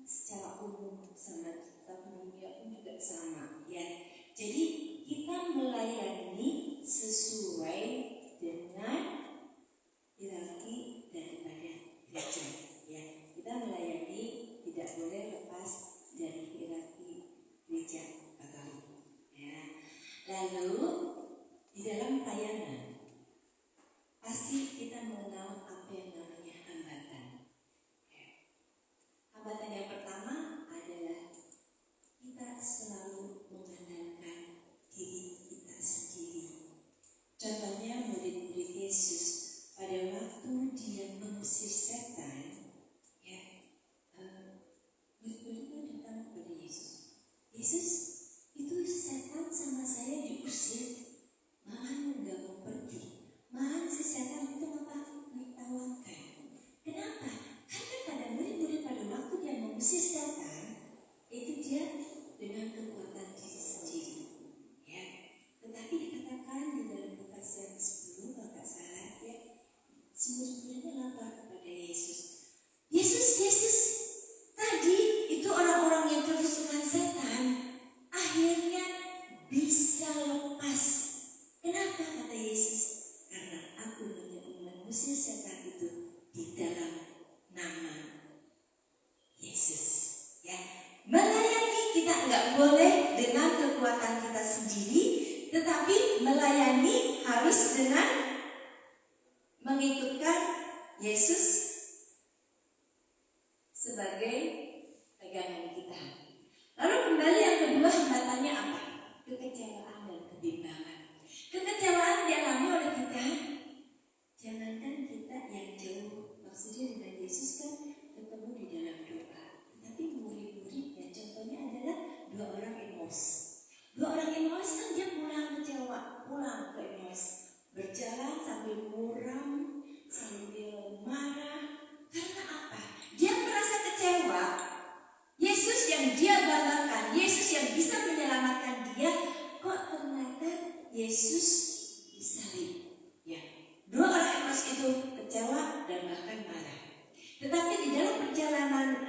secara umum sama, tapi dunia pun juga sama, ya. Jadi kita melayani sesuai dengan hierarki daripada gereja, ya. Kita melayani tidak boleh lepas dari hierarki gereja Katolik, ya. Lalu di dalam pelayanan pasti kita mengenal apa yang namanya hambatan. Hambatan yang pertama adalah kita selalu mengandalkan diri kita sendiri. Contohnya murid-murid Yesus pada waktu dia mengusir setan, ya, murid-muridnya datang dengan kekuatan diri sendiri. Ya, tetapi dikatakan di dalam Lukas yang 10 kalau nggak salah ya, si murid-muridnya lapor kepada Yesus. Yesus, tadi itu orang-orang yang kerasukan setan akhirnya bisa lepas. Kenapa kata Yesus? Karena aku mengusir setan itu di dalam nama Yesus. Ya, melayani kita nggak boleh dengan kekuatan kita sendiri, tetapi melayani harus dengan mengikutkan Yesus sebagai pegangan kita. Lalu kembali yang kedua, hambatannya apa? Kekecewaan dan kebimbangan. Kekecewaan dialami oleh kita. Jangankan kita yang jauh, maksudnya dengan Yesus kan ketemu di dalam doa. Tapi murid-muridnya contohnya adalah 2 orang Emmaus. 2 orang Emmaus kan dia pulang kecewa, pulang ke Emmaus, berjalan sambil muram, sambil marah. Karena apa? Dia merasa kecewa. Yesus yang dia banggakan, Yesus yang bisa menyelamatkan dia, kok ternyata Yesus disalib. Ya, 2 orang Emmaus itu kecewa dan bahkan marah. Tetapi di dalam perjalanan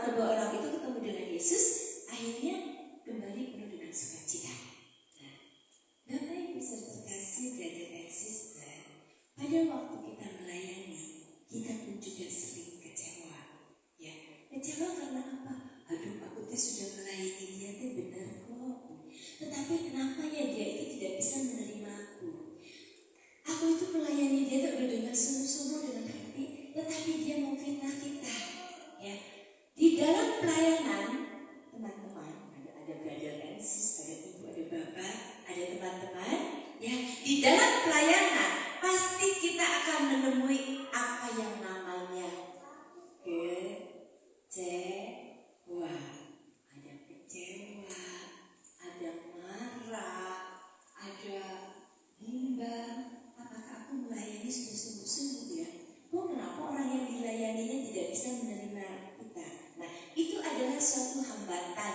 kedua orang itu ketemu dengan Yesus, akhirnya kembali penuh dengan sukacita. Nah, Bapak Ibu terkasih brother and sister, pada waktu kita melayani, kita pun juga sering kecewa. Ya, kecewa karena apa? Aduh, aku tuh sudah melayani dia tuh benar kok. Tetapi kenapa ya dia itu tidak bisa menerima aku? Aku itu melayani dia tuh dengan sungguh-sungguh, dengan hati, tetapi dia mau fitnah kita. Ya, di dalam pelayanan, teman-teman, ada brother and sister, ada ibu, ada bapak, ada teman-teman. Ya, di dalam pelayanan pasti kita akan menemui apa yang namanya kecewa. Ada kecewa, ada marah, ada bimbang. Apakah aku melayani sungguh-sungguh ya? Kok kenapa orang yang dilayaninya tidak bisa menerima kita? Nah, itu adalah suatu hambatan.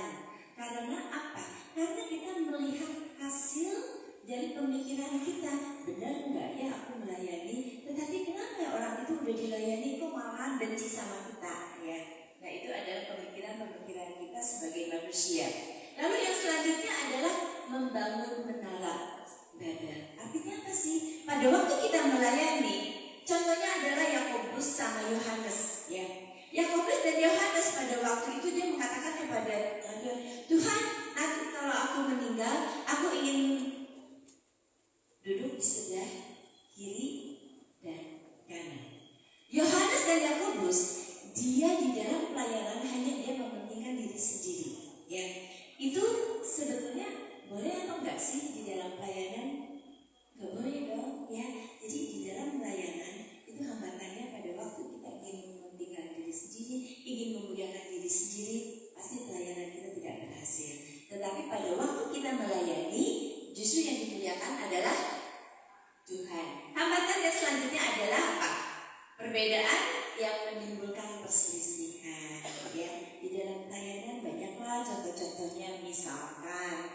Karena apa? Karena kita melihat hasil dari pemikiran kita. Benar enggak ya aku melayani? Tetapi kenapa ya orang itu udah dilayani kok malahan benci sama kita? Ya. Nah, itu adalah pemikiran-pemikiran kita sebagai manusia. Lalu yang selanjutnya adalah membangun menara ibadah. Artinya apa sih? Pada waktu kita melayani, contohnya adalah Yakobus sama Yohanes. Ya, Yakobus dan Yohanes pada waktu itu dia mengatakan kepada Tuhan, nanti kalau aku meninggal, aku ingin duduk di sebelah kiri dan kanan. Yohanes dan Yakobus, dia di dalam pelayanan hanya dia mementingkan diri sendiri. Ya, itu sebetulnya boleh atau enggak sih di dalam pelayanan? Enggak boleh dong, ya. Jadi di dalam pelayanan itu hambatannya pada waktu kita ingin mementingkan diri sendiri, ingin memuliakan diri sendiri, pasti pelayanan kita tidak berhasil. Tetapi pada waktu kita melayani, justru yang dimuliakan adalah Tuhan. Hambatan yang selanjutnya adalah apa? Perbedaan yang menimbulkan perselisihan. Ya, di dalam pelayanan banyaklah contoh-contohnya. Misalkan,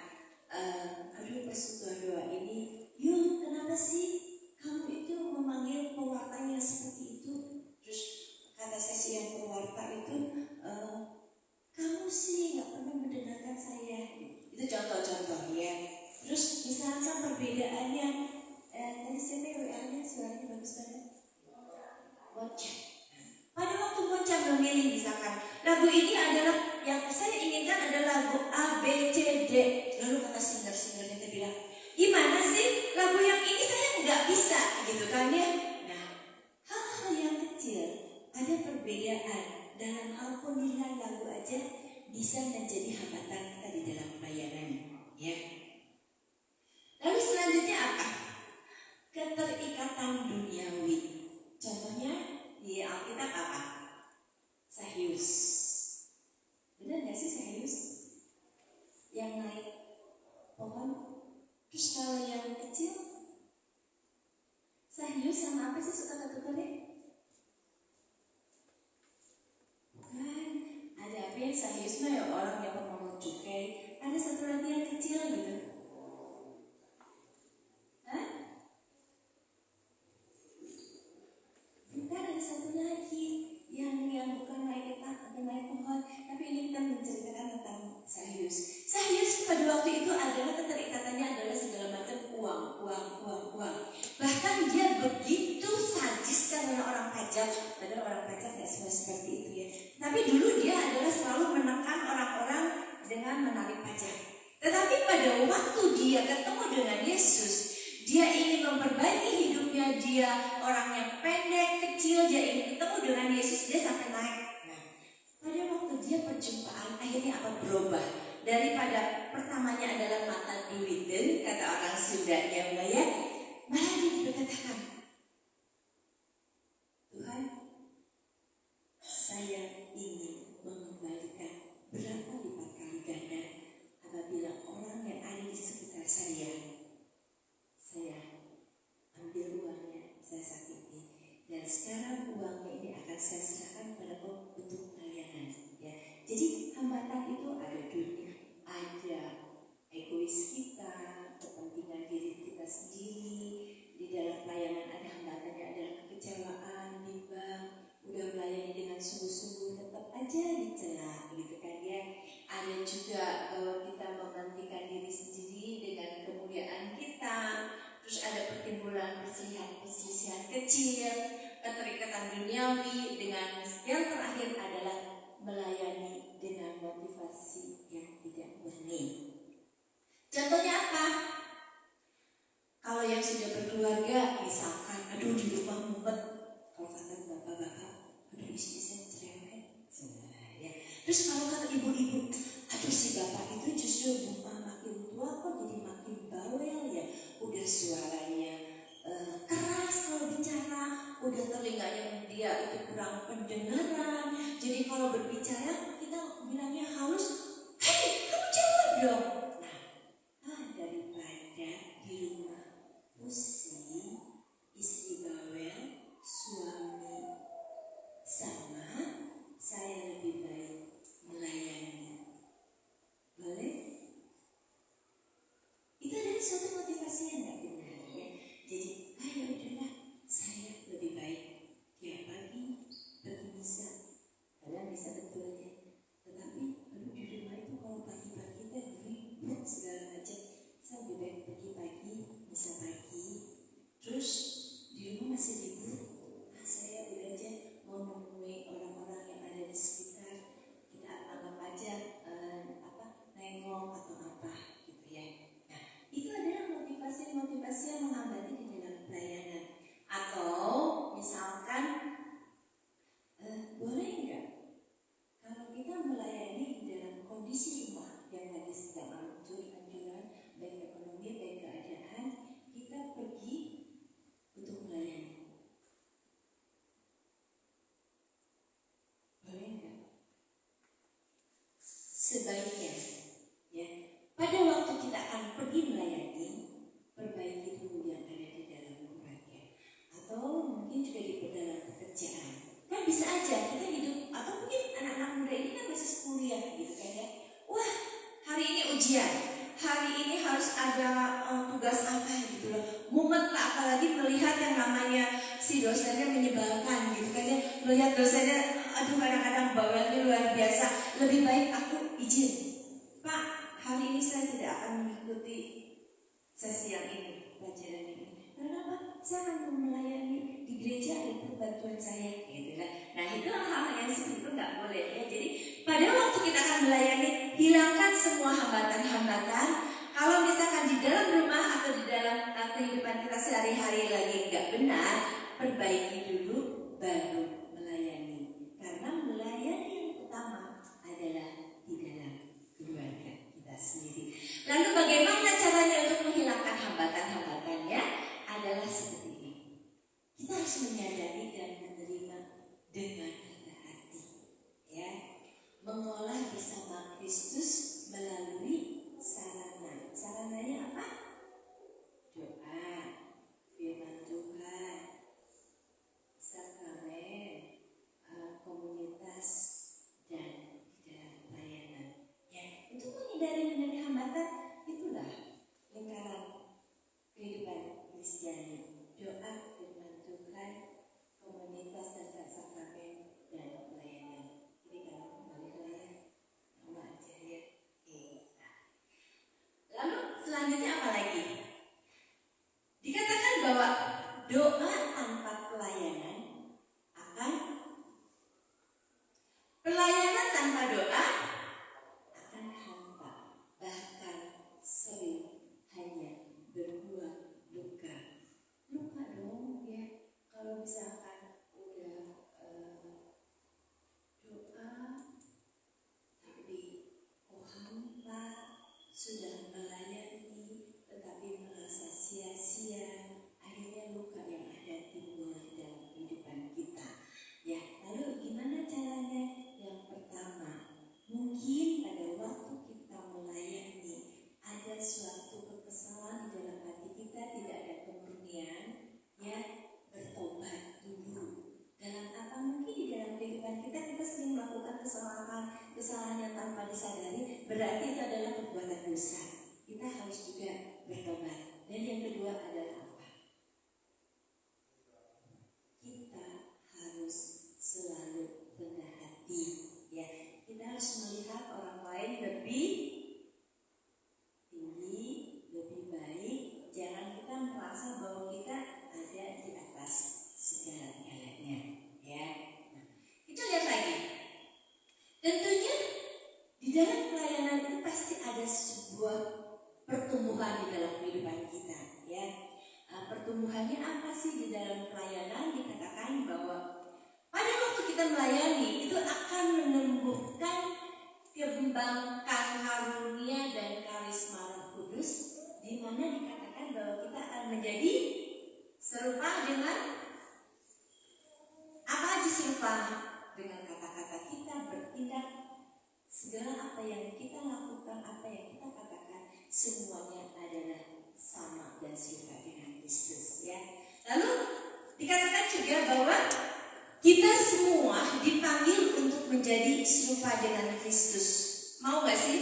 aduh persekutuan doa ini, yuk kenapa sih kamu itu memanggil pewartanya seperti itu? Terus kata sesi yang pewarta itu, kamu sih nggak pernah mendengarkan saya. Itu contoh-contoh ya. Terus misalkan perbedaannya, tadi siapa WA-nya suaranya bagus banget. Boncan. Pada waktu Boncan memilih misalkan lagu ini adalah yang saya inginkan adalah lagu A, B, C, D. Lalu kata singer-singernya dia bilang, gimana sih lagu yang ini saya nggak bisa gitu kan ya. Nah, hal-hal yang kecil, ada perbedaan dalam hal pemilihan lagu aja bisa menjadi hambatan kita di dalam pelayanan ya. Lalu selanjutnya apa? Keterikatan duniawi. Contohnya di Alkitab apa? Sahyus. Benar gak sih Sahyus? Yang naik pohon. Terus kalau yang kecil, Sahyus sama apa sih suka ketukannya? Bukan. Ada apa yang Sahyus mah ya orang yang pemungut cukai. Ada dia ketemu dengan Yesus, dia ingin memperbaiki hidupnya, dia orangnya pendek, kecil, dia ingin ketemu dengan Yesus, dia sampai naik. Nah, pada waktu dia perjumpaan, akhirnya apa berubah? Daripada pertamanya adalah mata duiten, kata orang Sundanya Mbak ya, malah dia berkatakan, Tuhan, saya ingin mengembalikan berapa lipat kali ganda apabila orang yang ada di sekitar saya ambil uangnya, saya sakiti, dan sekarang uangnya ini akan saya serahkan pada untuk pelayanan. Ya, jadi hambatan itu ada dunia, ada egois kita, kepentingan diri kita sendiri. Di dalam pelayanan ada hambatannya adalah kekecewaan, bimbang, udah melayani dengan sungguh-sungguh tetap aja dicela, gitu kan ya. Ada juga bahwa kita mementingkan diri sendiri dengan kemuliaan kita. Terus ada pertimbulan perselisihan kecil, keterikatan duniawi, dengan yang terakhir adalah melayani dengan motivasi yang tidak murni. Contohnya apa? Kalau yang sudah berkeluarga, misalkan, aduh di rumah mumet, kalau kata bapak-bapak, aduh istri saya cerewet. Ya. Terus kalau kata ibu-ibu, aduh si bapak itu justru makin tua kok jadi makin bawel ya. Udah suaranya keras kalau bicara, udah telinganya dia itu kurang pendengaran. Jadi kalau berbicara kita bilangnya halus, hei kamu jawab dong. Nah, daripada di rumah pusing, istri bawel, suami sama, saya lebih baik melayani. Boleh? Itu adalah suatu motivasi yang tidak benar ya. Jadi, ayo udahlah, saya lebih baik tiap pagi pergi misa. Kalian bisa betul ya. Tetapi di rumah itu kalau pagi-pagi kita ribut segala macam, saya lebih baik pergi pagi, misa pagi. Terus di rumah masih libur, nah saya udah aja mau menemui orang-orang yang ada di sekitar. Kita anggap aja nengok atau apa gitu ya. Itu adalah motivasi-motivasi yang menghambati di dalam pelayanan. Atau misalkan boleh enggak kalau kita melayani di dalam kondisi rumah yang lagi sedang hancur-hancuran, baik ekonomi baik keadaan, kita pergi untuk melayani. Boleh enggak? Sebaiknya ya, pada waktu kita akan pergi melayani, perbaiki dulu yang ada di dalam keluarga, atau mungkin juga di dalam pekerjaan. Kan bisa aja kita hidup, atau mungkin anak-anak muda ini kan masih kuliah gitu kan ya. Wah, hari ini ujian, hari ini harus ada tugas apa gitu loh. Mumet lah, apalagi melihat yang namanya si dosennya menyebalkan gitu kan ya. Melihat dosennya, aduh kadang-kadang bawelnya luar biasa. Lebih baik aku izin, Pak, hari ini saya tidak akan mengikuti sesi yang ini, pelajaran ini. Kenapa? Saya akan melayani di gereja, itu bantuan saya, gitu kan. Nah itu hal-hal yang seperti itu nggak boleh ya. Jadi pada waktu kita akan melayani, hilangkan semua hambatan-hambatan. Kalau misalkan di dalam rumah atau di dalam kehidupan kita sehari-hari lagi nggak benar, perbaiki dulu, baru melayani. Karena melayani yang utama adalah di dalam keluarga kita sendiri. Lalu bagaimana caranya untuk menghilangkan hambatan-hambatannya? Adalah seperti ini. Kita harus menyadari dan menerima dengan rendah hati, ya. Mengolah bersama Kristus melalui sarana. Sarananya apa? Doa, firman Tuhan, sakramen, komunitas, dan di dalam pelayanan. Ya, untuk menghindari hambatan, itulah lingkaran kehidupan Kristiani. Doa, firman Tuhan, komunitas, dan sakramen, dan pelayanan. Ini kalau kembali ke layar, nama aja ya. Lalu selanjutnya apa lagi? Dikatakan bahwa doa tanpa pelayanan tanpa doa akan hampa, bahkan di dalam kehidupan kita, ya. Pertumbuhannya apa sih di dalam pelayanan? Dikatakan bahwa pada waktu kita melayani itu akan menumbuhkan kembangkan karunia dan karisma Roh Kudus, di mana dikatakan bahwa kita akan menjadi serupa dengan apa aja serupa dengan kata-kata kita, bertindak, segala apa yang kita lakukan, apa yang kita katakan, semuanya adalah sama dan serupa dengan Kristus, ya. Lalu dikatakan juga bahwa kita semua dipanggil untuk menjadi serupa dengan Kristus. Mau gak sih?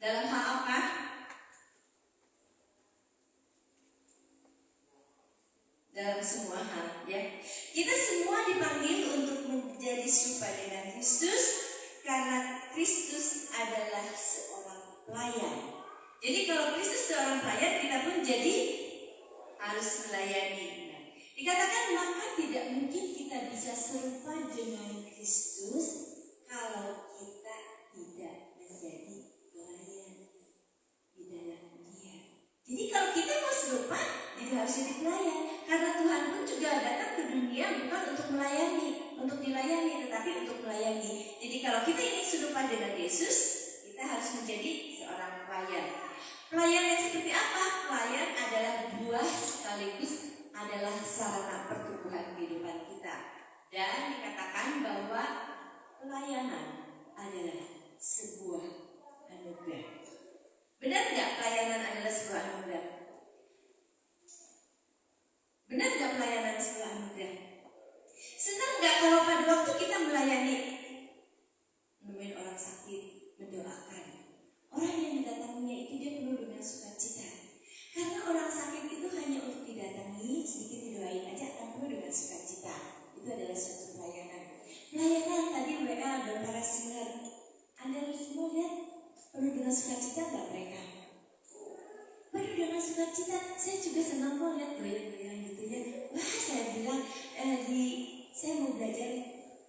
Dalam hal apa? Dalam semua hal, ya. Kita semua dipanggil untuk menjadi serupa dengan Kristus karena Kristus adalah seorang pelayan. Jadi kalau Kristus seorang pelayan, kita pun jadi harus melayani. Dikatakan maka tidak mungkin kita bisa serupa dengan Kristus kalau kita tidak menjadi pelayan di dalam Dia. Jadi kalau kita mau serupa, kita harus jadi pelayan. Karena Tuhan pun juga datang ke dunia bukan untuk melayani, untuk dilayani, tetapi untuk melayani. Jadi kalau kita ingin serupa dengan Yesus, kita harus menjadi seorang pelayan. Pelayan yang seperti apa? Pelayan adalah buah sekaligus adalah sarana pertumbuhan kehidupan kita. Dan dikatakan bahwa pelayanan adalah sebuah anugerah. Benar nggak pelayanan adalah sebuah anugerah? Benar nggak pelayanan sebuah anugerah? Senang nggak kalau pada waktu kita melayani, nemuin orang sakit, mendoakan. Orang yang didatanginya itu dia penuh dengan sukacita. Karena orang sakit itu hanya untuk didatangi, sedikit didoain aja, dan penuh dengan sukacita. Itu adalah suatu pelayanan. Pelayanan tadi WA dan para singer, Anda semua lihat penuh dengan sukacita nggak mereka? Penuh dengan sukacita. Saya juga senang kok lihat goyang-goyang gitu ya. Wah, saya bilang saya mau belajar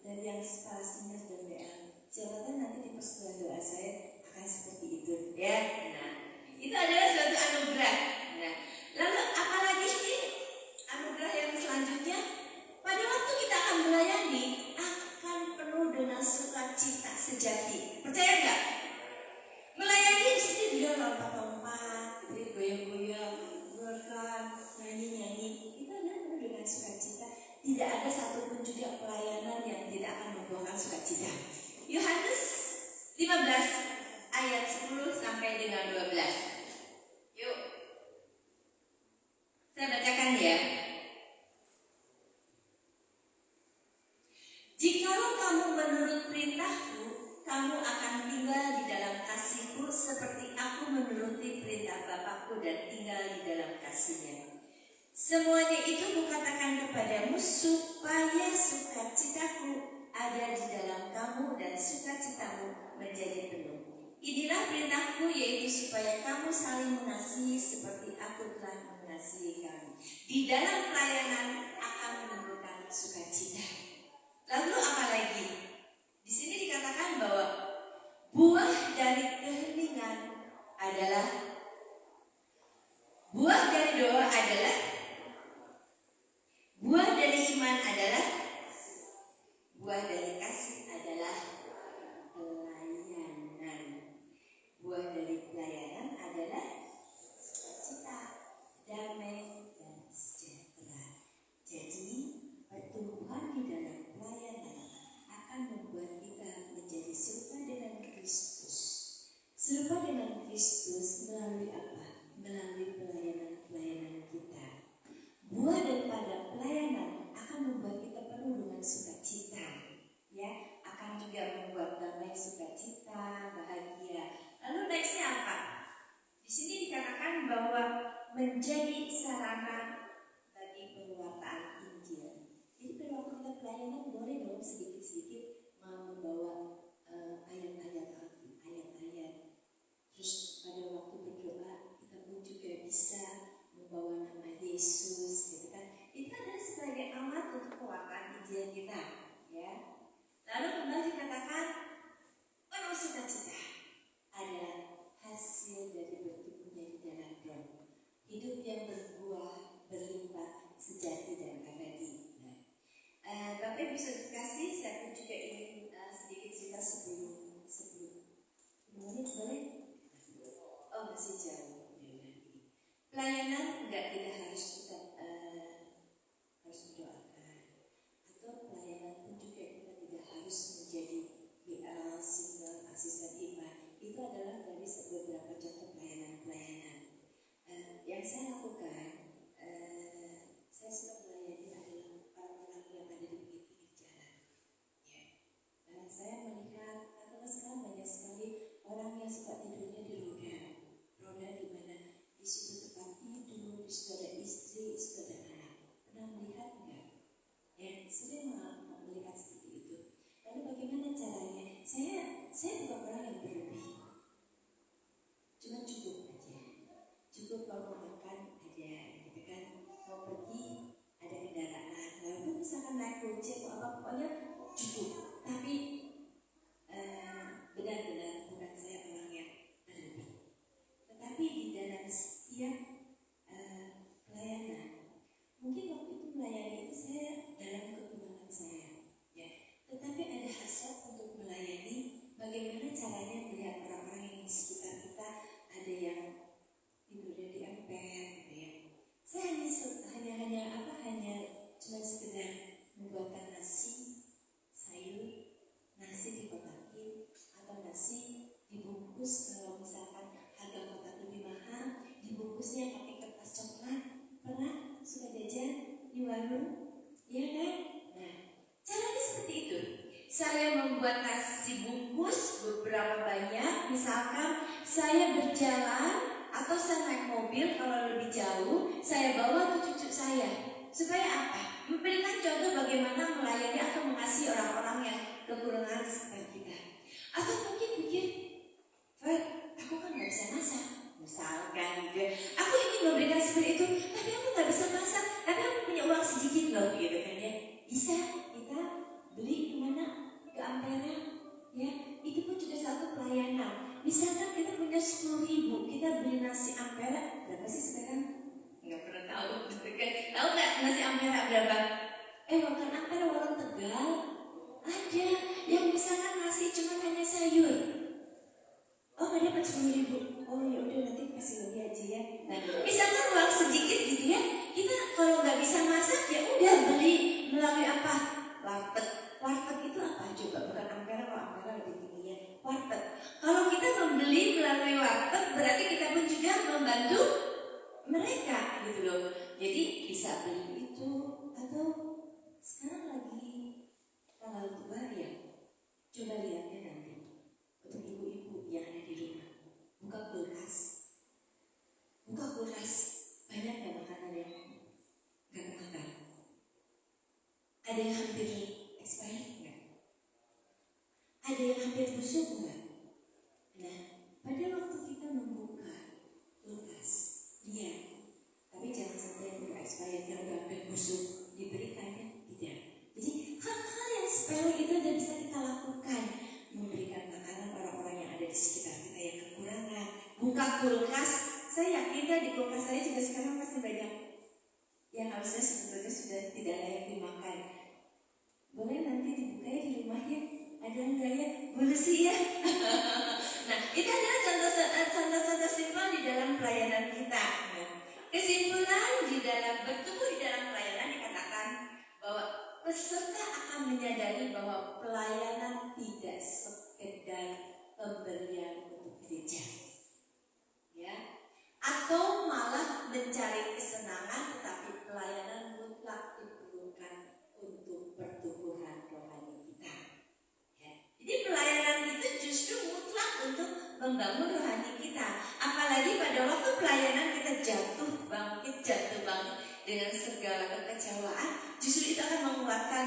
dari yang para singer dan WA. Siapa tahu nanti di persekutuan doa saya akan seperti itu, ya. Nah, itu adalah suatu anugerah. Nah, lalu apalagi sih anugerah yang selanjutnya? Pada waktu kita akan melayani akan penuh dengan sukacita sejati. Percaya nggak? Melayani di sini dia lompat-lompat, gitu, goyang-goyang, gerakan, nyanyi-nyanyi. Itu adalah penuh dengan sukacita. Tidak ada satupun juga pelayanan yang tidak akan membuahkan sukacita. Yohanes 15 ayat 10 sampai dengan 12. Yuk, saya bacakan ya. Jikalau kamu menurut perintahku, kamu akan tinggal di dalam kasihku seperti aku menuruti perintah Bapakku dan tinggal di dalam kasihnya. Semuanya itu kukatakan kepadamu supaya sukacitaku ada di dalam kamu dan sukacitamu menjadi penuh. Inilah perintahku, yaitu supaya kamu saling mengasihi seperti aku telah mengasihi kamu. Di dalam pelayanan akan menimbulkan sukacita. Lalu apa lagi? Di sini dikatakan bahwa buah dari keheningan adalah, buah dari doa adalah, buah dari iman adalah, buah dari kasih adalah pelayanan. Buah dari pelayanan adalah sukacita, damai, dan sejahtera. Jadi pertumbuhan di dalam pelayanan akan membuat kita menjadi serupa dengan Kristus. Serupa dengan Kristus melalui apa? Melalui pelayanan-pelayanan kita. Buah daripada pelayanan akan membuat kita penuh dengan sukacita, ya, akan juga membuat damai, sukacita, bahagia. Lalu nextnya apa? Di sini dikatakan bahwa menjadi sarana bagi pewartaan Injil. Jadi pada waktu kita pelayanan boleh dong sedikit-sedikit membawa ayat-ayat. Terus pada waktu berdoa kita pun juga bisa membawa nama Yesus, gitu kan? Itu adalah sebagai alat untuk pewartaan Injil kita, ya. Lalu kembali dikatakan penuh sukacita adalah hasil dari hidup yang berbuah, berlimpah, sejati dan abadi. Bapak Ibu Saudara kasih, saya juga ingin sedikit cerita sebelum menit boleh? Oh masih jauh. Pelayanan tidak harus kita harus mendoakan, atau pelayanan pun juga kita tidak harus menjadi BL, single, asisten iman. Itu adalah dari beberapa contoh pelayanan. Yang saya lakukan, saya suka melayani adalah orang-orang yang ada di pinggir jalan. Ya. Saya melihat karena sekarang banyak sekali orang yang suka tidurnya di roda di mana di situ tempat tidur, di situ ada istri, di situ ada anak. Pernah melihat enggak? Ya, sering melihat seperti itu. Lalu bagaimana caranya? Saya bukan orang yang berlebih, cuma cukup aja. Cukup kalau mau makan ada, gitu kan? Mau pergi ada kendaraan. Lalu misalkan naik gojek atau apa, pokoknya cukup. Tapi benar-benar bukan saya orang yang berlebih. Tetapi di dalam setiap pelayanan, mungkin waktu itu melayani itu saya dalam kekurangan saya, ya. Tetapi ada hasrat untuk melayani. Bagaimana caranya melihat orang-orang yang di sekitar kita, ada yang tidurnya di emper, gitu ya. Saya hanya cuma sekedar membuatkan nasi, sayur, nasi dikotakin atau nasi dibungkus. Kalau misalkan harga kotak lebih mahal, dibungkusnya pakai kertas coklat. Pernah suka jajan di warung, ya kan? Nah, caranya seperti itu. Saya membuat nasi bungkus beberapa banyak. Misalkan saya berjalan atau saya naik mobil, kalau lebih jauh saya bawa ke cucu saya. Supaya apa? Memberikan contoh bagaimana melayani atau mengasihi orang-orang yang kekurangan seperti kita. Atau mungkin pikir, Fred, aku kan gak bisa masak, misalkan gitu. Aku ingin memberikan seperti itu, tapi aku gak bisa masak, tapi aku punya uang sedikit loh, gitu kan ya. Bisa kita beli kemana? Ke Ampera, ya. Itu pun juga satu pelayanan. Misalkan kita punya 10.000, kita beli nasi Ampera berapa sih sekarang? Nggak pernah tahu, gitu kan? Tahu nggak nasi Ampera berapa? Makan Ampera warung Tegal ada yang misalkan nasi cuma hanya sayur. Oh, nggak dapat 10.000. Oh ya udah, nanti kasih lebih aja ya. Nah, misalkan uang sedikit gitu ya, kita kalau nggak bisa masak ya udah beli melalui apa? Warteg. Warteg itu apa? Coba bukan Ampera, kalau Ampera lebih tinggi ya. Warteg. Kalau kita membeli melalui warteg, berarti kita pun juga membantu mereka gitu loh. Jadi bisa beli itu. Atau sekarang lagi tanggal 2 ya. Coba lihat ya nanti untuk ibu-ibu yang ada di rumah, buka kulkas. Banyak ya makanan yang gak kemakan. Ada yang hampir expired enggak? Ada yang hampir busuk enggak? Nah, pada waktu kita membuka kulkas, lihat. Tapi jangan sampai yang udah expired, yang udah hampir busuk diberikannya, tidak. Jadi hal-hal yang sepele itu udah bisa kita lakukan. Memberikan makanan orang-orang yang ada di sekitar kita yang kekurangan. Buka kulkas, saya yakin di kulkas saya juga sekarang masih banyak yang harusnya sebetulnya sudah tidak layak dimakan. Boleh nanti dibuka ya di rumah ya. Ada enggak ya? Boleh sih ya. Nah, itu adalah contoh-contoh simpel di dalam pelayanan kita. Kesimpulan di dalam bertumbuh di dalam pelayanan dikatakan bahwa peserta akan menyadari bahwa pelayanan tidak sekedar pemberian untuk gereja, ya, atau malah mencari kesenangan, tetapi pelayanan mutlak diperlukan untuk pertumbuhan rohani kita. Ya. Jadi pelayanan itu justru mutlak untuk membangun rohani kita. Apalagi pada waktu pelayanan kita jatuh bangkit dengan segala kekecewaan, justru itu akan menguatkan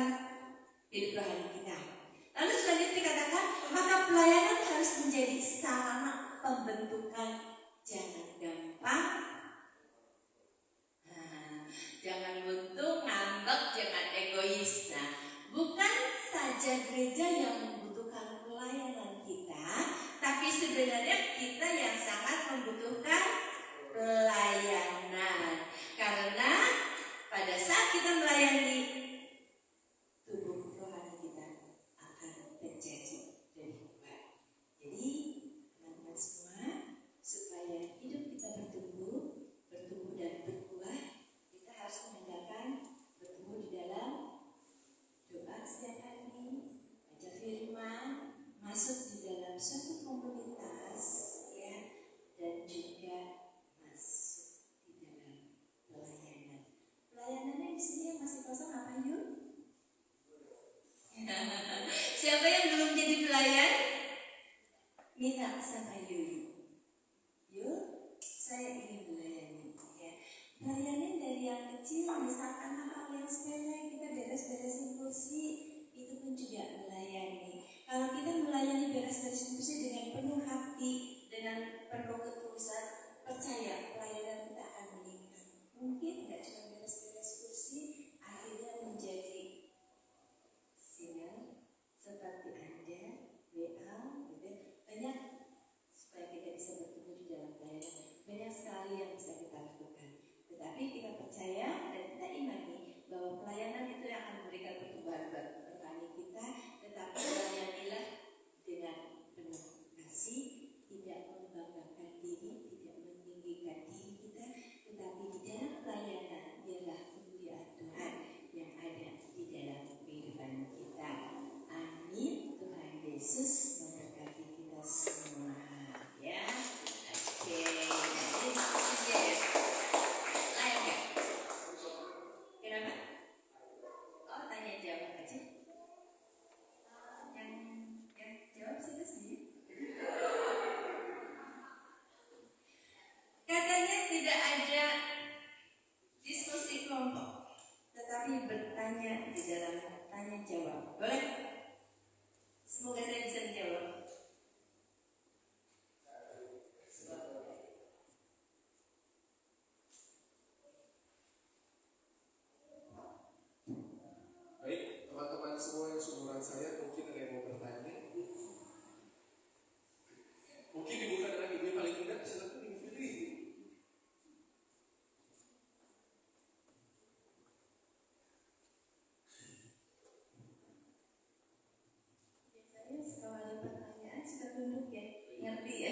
hidup rohani kita. Lalu selanjutnya dikatakan, maka pelayanan harus menjadi sarana pembentukan. Jangan gampang, jangan buntung, ngambek, jangan egois. Nah, bukan saja gereja yang membutuhkan pelayanan kita, tapi sebenarnya kita yang sangat membutuhkan pelayanan minta sama Yuyu, yuk saya ingin melayani ya. Melayani dari yang kecil, misalkan hal yang sepele, kita beres-beresin kursi, itu pun juga melayani. Kalau kita melayani beres-beresin kursi dengan penuh hati, dengan penuh ketulusan, percaya pelayanan kita akan meningkat. Mungkin nggak cuma beres-beres kursi, akhirnya menjadi sinyal seperti Anda, WA, gitu. Banyak supaya kita bisa bertumbuh di dalam pelayanan. Banyak sekali yang bisa kita lakukan. Tetapi kita percaya dan kita imani bahwa pelayanan itu yang akan memberikan pertumbuhan rohani kita. Tetapi layanilah dengan penuh kasih, tidak membanggakan diri, tidak meninggikan diri kita, tetapi di dalam pelayanan biarlah kemuliaan Tuhan yang ada di dalam kehidupan kita. Amin. Tuhan Yesus memberkati kita semua. Ya, oke. Jadi diskusi aja ya. Layak ya? Kenapa? Oh, tanya jawab aja. Yang jawab siapa sendiri? Katanya tidak ada diskusi kelompok, tetapi bertanya di dalam tanya jawab. Boleh? Semoga saya bisa menjawab. Baik, teman-teman semua yang seumuran saya, mungkin ada yang mau bertanya. Mungkin dibuka dengan ibu yang paling muda, silakan Ibu Fitri. Biasanya kalau ada pertanyaan sudah tunduk ya, ngerti ya.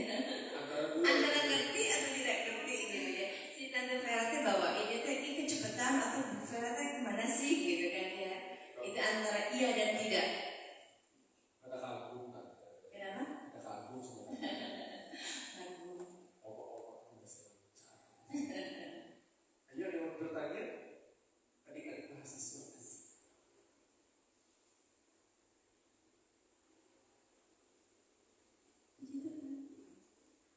Antara dua. Antara ngerti atau tidak ngerti gitu ya. Si Tante Vera bawa ini tadi kecepatan atau Bu Vera kemana sih gitu kan ya. Itu antara iya dan tidak. Ada kagum, kan? Kenapa? Ada kagum sebenarnya. Lagu. Opo-opo tidak bisa bicara. Ayo ada yang mau bertanya? Adik-adik mahasiswa.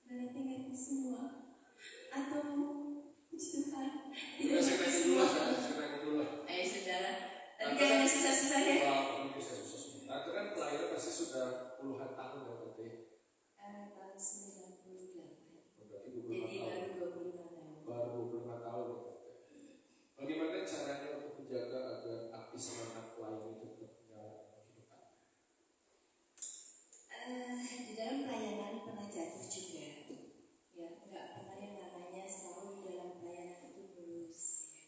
Ngerti semua atau puji Tuhan Kita sekali dulu lah, sekali dulu lah. ayo saudara tapi jangan susah-susah ya. Wah, ini bisa susah-susah. Nah, itu kan pelayanan pasti sudah puluhan tahun ya berarti. Tahun 98 Berarti jadi 25 tahun. baru 25 tahun. Baru 25 tahun. Bagaimana caranya untuk menjaga agar api semangat pelayan itu tetap menyala dalam kehidupan? Di dalam pelayanan pernah jatuh juga ya, nggak pernah yang namanya selalu di dalam pelayanan itu mulus ya.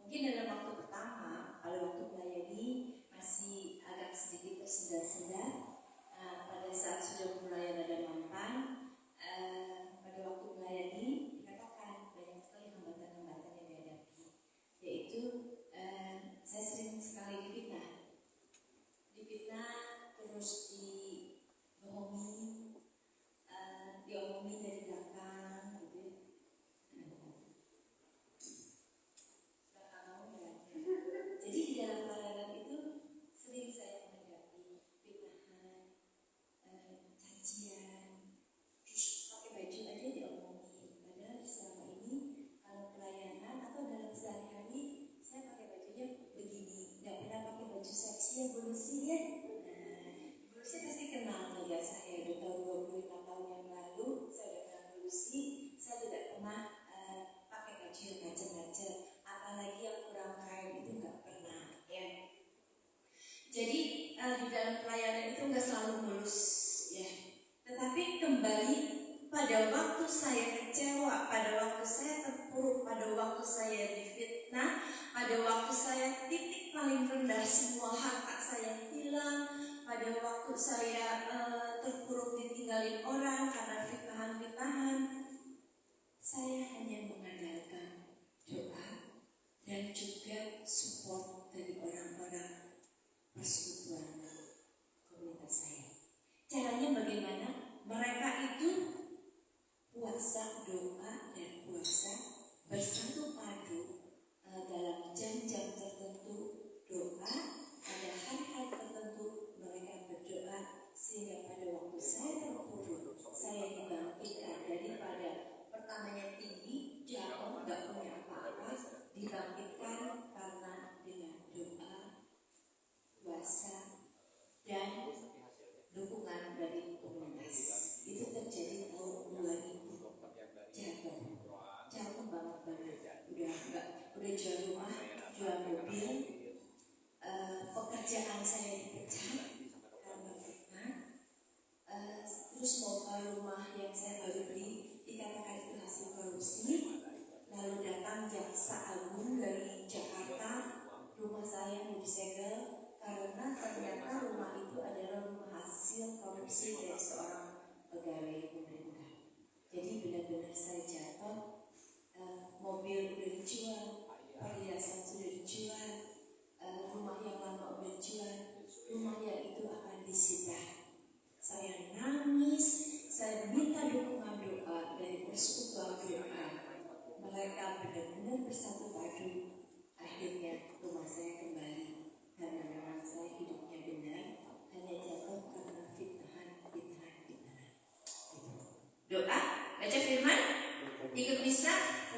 Mungkin dalam waktu pertama kalau waktu melayani masih agak sedikit tersendat-sendat. Pada saat sudah mulai ada mampan, pada waktu melayani dikatakan banyak sekali hambatan-hambatan yang dihadapi, yaitu saya sering sekali difitnah terus diomongin dari belakang gitu ya. Jadi di dalam pelayanan itu sering saya menghadapi fitnahan, cacian, terus pakai baju aja diomongin. Padahal selama ini kalau pelayanan atau dalam sehari-hari saya pakai bajunya begini, nggak pernah pakai baju seksi yang bersih ya. Bersih pasti kenal melihat saya udah tahun 25 tahun yang lalu saya udah kenal bersih. Saya tidak pernah pakai baju yang macam-macam, apalagi yang kurang kain itu nggak pernah ya. Jadi di dalam pelayanan itu nggak selalu mulus ya. Tetapi kembali pada waktu saya kecewa, pada waktu saya terpuruk, pada waktu saya difitnah, pada waktu saya titik paling rendah, semua harta saya hilang, pada waktu saya terpuruk ditinggalin orang karena fitnahan-fitnahan, saya hanya mengandalkan doa dan juga support dari orang-orang persekutuan komunitas saya. Caranya bagaimana? Mereka itu puasa, doa, dan puasa bersatu padu dalam jam-jam tertentu doa, pada hari-hari tertentu mereka berdoa, sehingga pada waktu saya terpuruk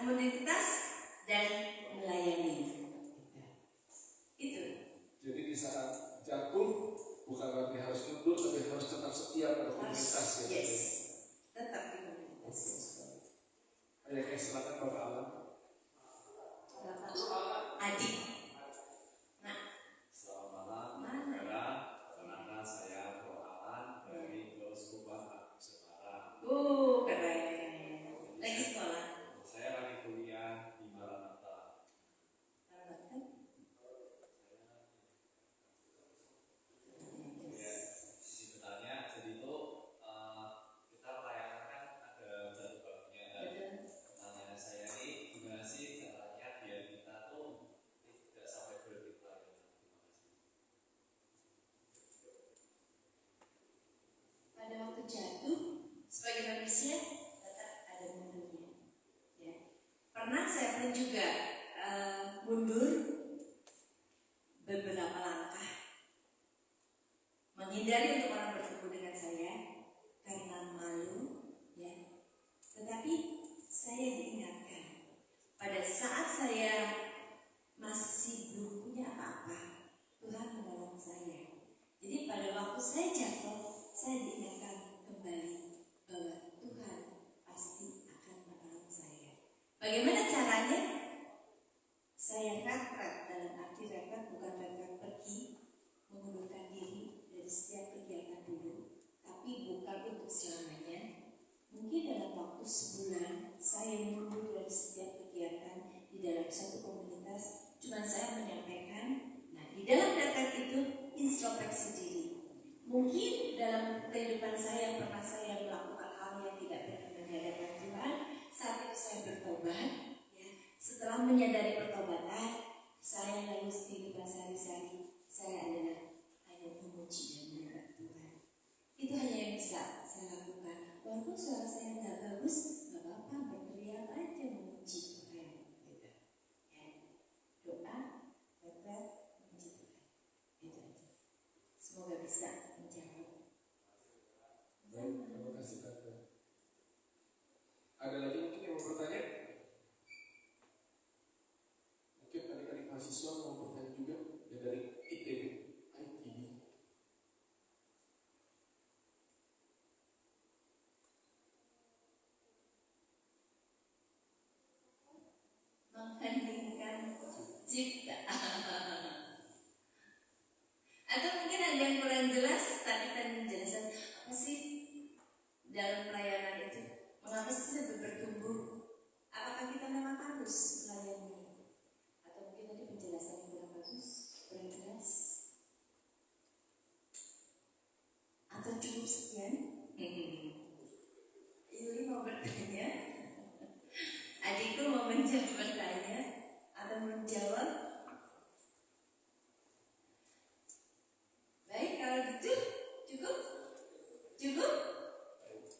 komunitas dan melayani. Itu. Jadi di saat jatuh bukan berarti harus mundur, tapi harus tetap setia pada komunitas ya. Yes, tetap di komunitas. Ayah silakan Bapak Alam. Adik. Nah, Selamat malam, saudara. Perkenalkan saya Bro Alan dari Keuskupan Semarang. keren. Lagi sekolah. Saya lagi kuliah di Maranatha. Ya, sebenarnya jadi itu kita pelayanan kan ada satu babnya. Pertanyaan saya ini gimana sih caranya biar kita tuh tidak sampai berhenti pelayanan? Pada waktu jatuh, sebagai manusia tetap ada mundurnya. Ya. Pernah saya pun juga mundur beberapa langkah, menghindari untuk orang bertemu dengan saya karena malu, ya. Tetapi saya diingatkan pada saat saya masih belum punya apa-apa, Tuhan menolong saya. Jadi pada waktu saya jatuh, saya diingatkan kembali bahwa Tuhan pasti akan menolong saya. Bagaimana caranya? Saya retret, dalam arti retret bukan retret pergi, mengundurkan diri dari setiap kegiatan dulu, tapi bukan untuk selamanya. Mungkin dalam waktu sebulan saya mundur dari setiap kegiatan di dalam satu komunitas. Cuma saya menyampaikan, nah di dalam retret itu introspeksi diri. Mungkin dalam kehidupan saya pernah saya melakukan hal yang tidak benar menghadapkan Tuhan. Saat itu saya bertobat. Ya. Setelah menyadari pertobatan, saya lalu kehidupan sehari-hari saya adalah hanya memuji dan menyembah Tuhan. Itu hanya yang bisa saya lakukan. Walaupun suara saya nggak bagus, nggak apa-apa, berteriak aja memuji Tuhan. Gitu. Ya. Doa, retret, memuji Tuhan. Itu aja. Semoga bisa menjawab. Baik, terima kasih Tante. Ada lagi mungkin yang mau bertanya? Mungkin adik-adik mahasiswa mau bertanya juga ya dari ITB. Mengheningkan cipta. Atau mungkin ada yang kurang jelas tadi penjelasan apa sih dalam pelayanan itu? Mengapa sih kita bertumbuh? Apakah kita memang harus melayani? Atau mungkin tadi penjelasan yang kurang bagus, kurang jelas? Atau cukup sekian? Ili mau bertanya? Adikku mau menjawab bertanya atau menjawab? Baik, kalau gitu cukup,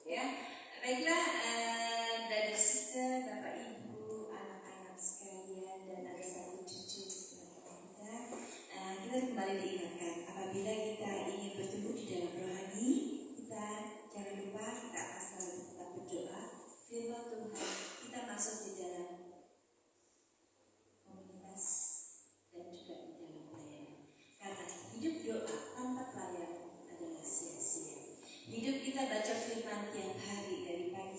ya. Baiklah, dari sister, bapak ibu, anak-anak sekalian dan ada satu cucu kita, kita kembali diingatkan apabila kita ingin bertumbuh di dalam rohani, kita jangan lupa kita akan selalu tetap berdoa. Firman Tuhan, kita masuk di dalam komunitas dan juga di dalam pelayanan. Karena hidup doa tanpa pelayanan adalah sia-sia. Hidup kita baca firman tiap hari dari pagi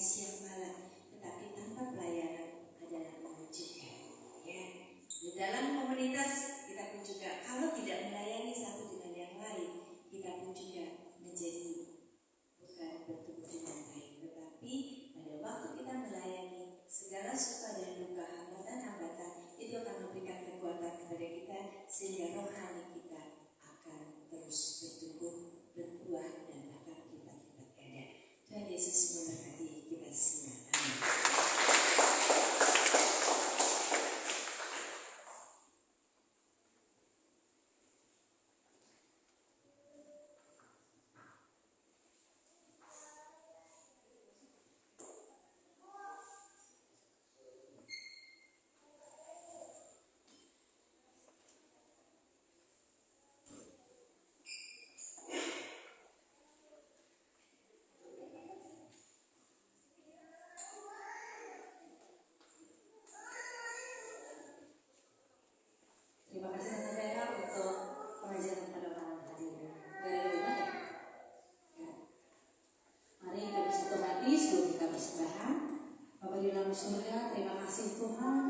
surga, terima kasih Tuhan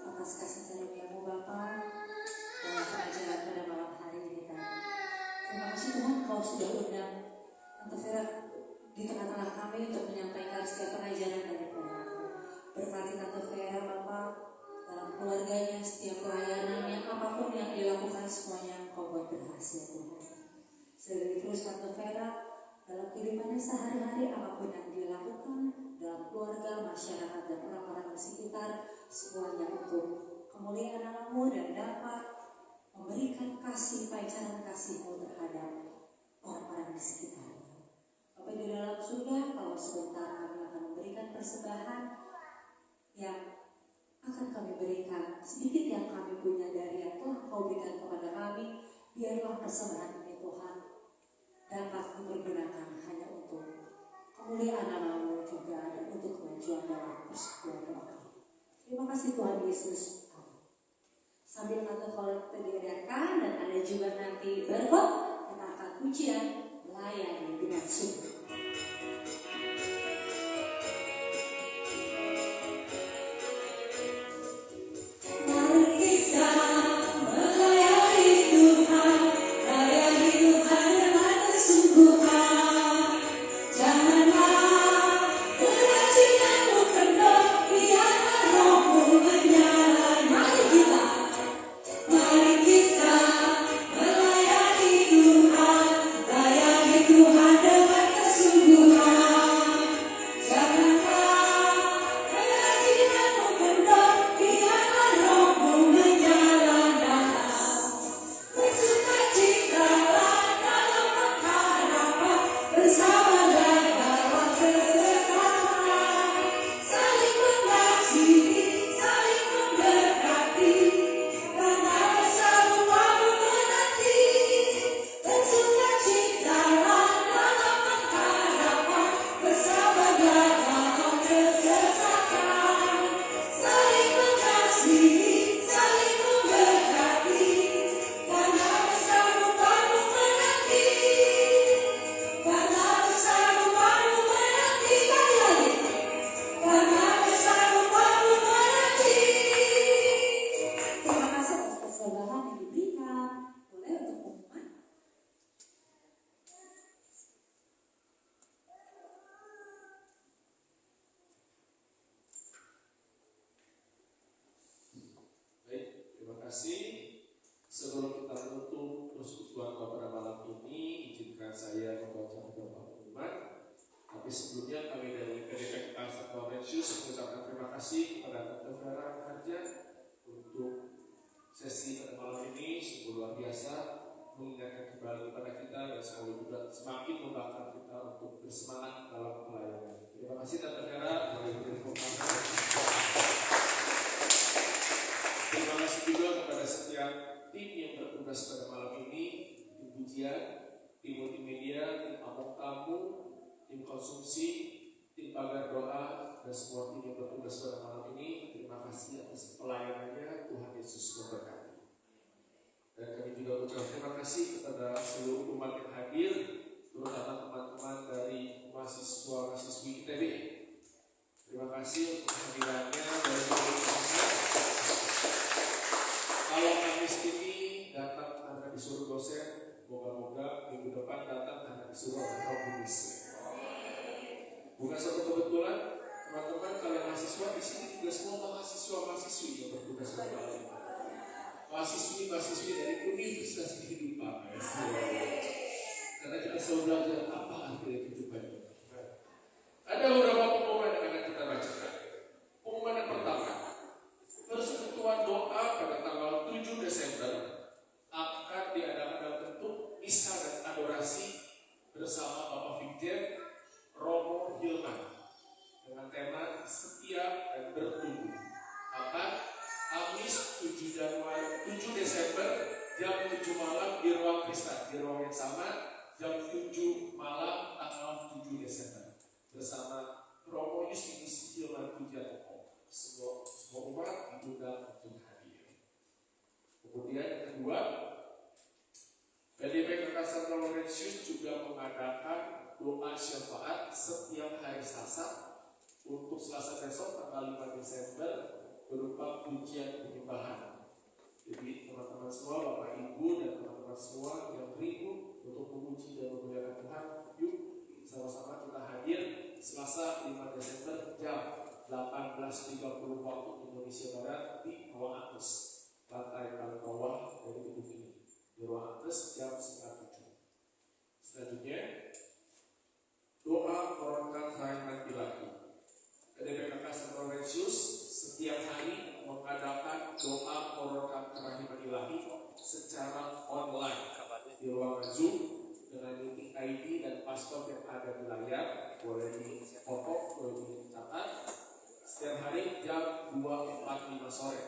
atas kasih karunia-Mu Bapa dalam pengajaran pada malam hari ini Tuhan. Terima kasih Tuhan Kau sudah undang Tante Vera di tengah-tengah kami untuk menyampaikan setiap pengajaran daripada berkati Tante Vera Bapa dalam keluarganya, setiap pelayanannya, apapun yang dilakukan semuanya Kau buat berhasil Tuhan. Selalu terus Tante Vera dalam kehidupannya sehari-hari, apapun yang dia lakukan dalam keluarga, masyarakat, dan orang-orang di sekitar, semuanya untuk kemuliaan nama-Mu dan dapat memberikan kasih, pancaran kasih-Mu terhadap orang-orang di sekitarnya. Bapak di dalam surga, kalau sebentar kami akan memberikan persembahan yang akan kami berikan, sedikit yang kami punya dari yang telah Kau berikan kepada kami, biarlah persembahan ini Tuhan dapat dipergunakan hanya untuk kemuliaan nama-Mu juga dan untuk kemajuan dalam persekutuan doa. Terima kasih Tuhan Yesus. Sambil Tante Colette diadakan dan ada juga nanti berkot, kita akan pujian melayani dengan sungguh. Sebelum kita menutup persekutuan pada malam ini, izinkan saya membaca beberapa firman. Tapi sebelumnya kami dari PDP St. Laurentius mengucapkan terima kasih kepada Tante Vera Harja untuk sesi pada malam ini. Sungguh luar biasa mengingatkan kembali kepada kita dan semoga juga semakin membakar kita untuk bersemangat dalam pelayanan. Terima kasih Tante Vera. Terima kasih juga kepada setiap tim yang bertugas pada malam ini, tim pujian, tim multimedia, tim amok tamu, tim konsumsi, tim pagar doa, dan semua tim yang bertugas pada malam ini. Terima kasih atas pelayanannya, Tuhan Yesus memberkati. Dan kami juga ucapkan terima kasih kepada seluruh umat yang hadir, terutama teman-teman dari mahasiswa-mahasiswi ITB. Terima kasih untuk kehadirannya dari kalau Kamis ini datang karena disuruh dosen, moga-moga minggu depan datang karena disuruh Roh Kudus. Bukan suatu kebetulan, teman-teman kalian mahasiswa di sini juga semua mahasiswa-mahasiswi yang bertugas berbalik. Mahasiswi-mahasiswi dari Universitas Kehidupan. Karena kita selalu belajar apa arti kehidupan ini. Ada beberapa pengumuman yang akan kita bacakan. Pengumuman yang pertama, persekutuan doa pada tanggal 7 Desember akan diadakan dalam bentuk misa dan adorasi bersama Bapak Victor Romo Hilman dengan tema setia dan bertumbuh. Kapan? Kamis 7 Desember jam 7 malam di ruang Krista, di ruang yang sama jam 7 malam tanggal 7 Desember bersama Romo Justinus Hilman Pujiatoko. Semua umat diundang untuk hadir. Kemudian yang kedua, PDP St. Laurentius juga mengadakan doa syafaat setiap hari Selasa untuk untuk Selasa besok tanggal 5 Desember berupa pujian penyembahan. Jadi teman-teman semua, Bapak Ibu dan teman-teman semua yang rindu untuk memuji dan memuliakan Tuhan, yuk sama-sama kita hadir Selasa 5 Desember jam 18.30 waktu Indonesia Barat di Ruang Aktes, lantai paling bawah dari gedung ini. Di Ruang Aktes jam 6.30. Selanjutnya, doa koronkan rahmat ilahi. PDPKK Sentralrensius setiap hari mengadakan doa koronkan rahmat ilahi secara online di ruangan Zoom dengan meeting ID dan password yang ada di layar, boleh difoto, boleh dicatat. Setiap hari jam 2.45 sore.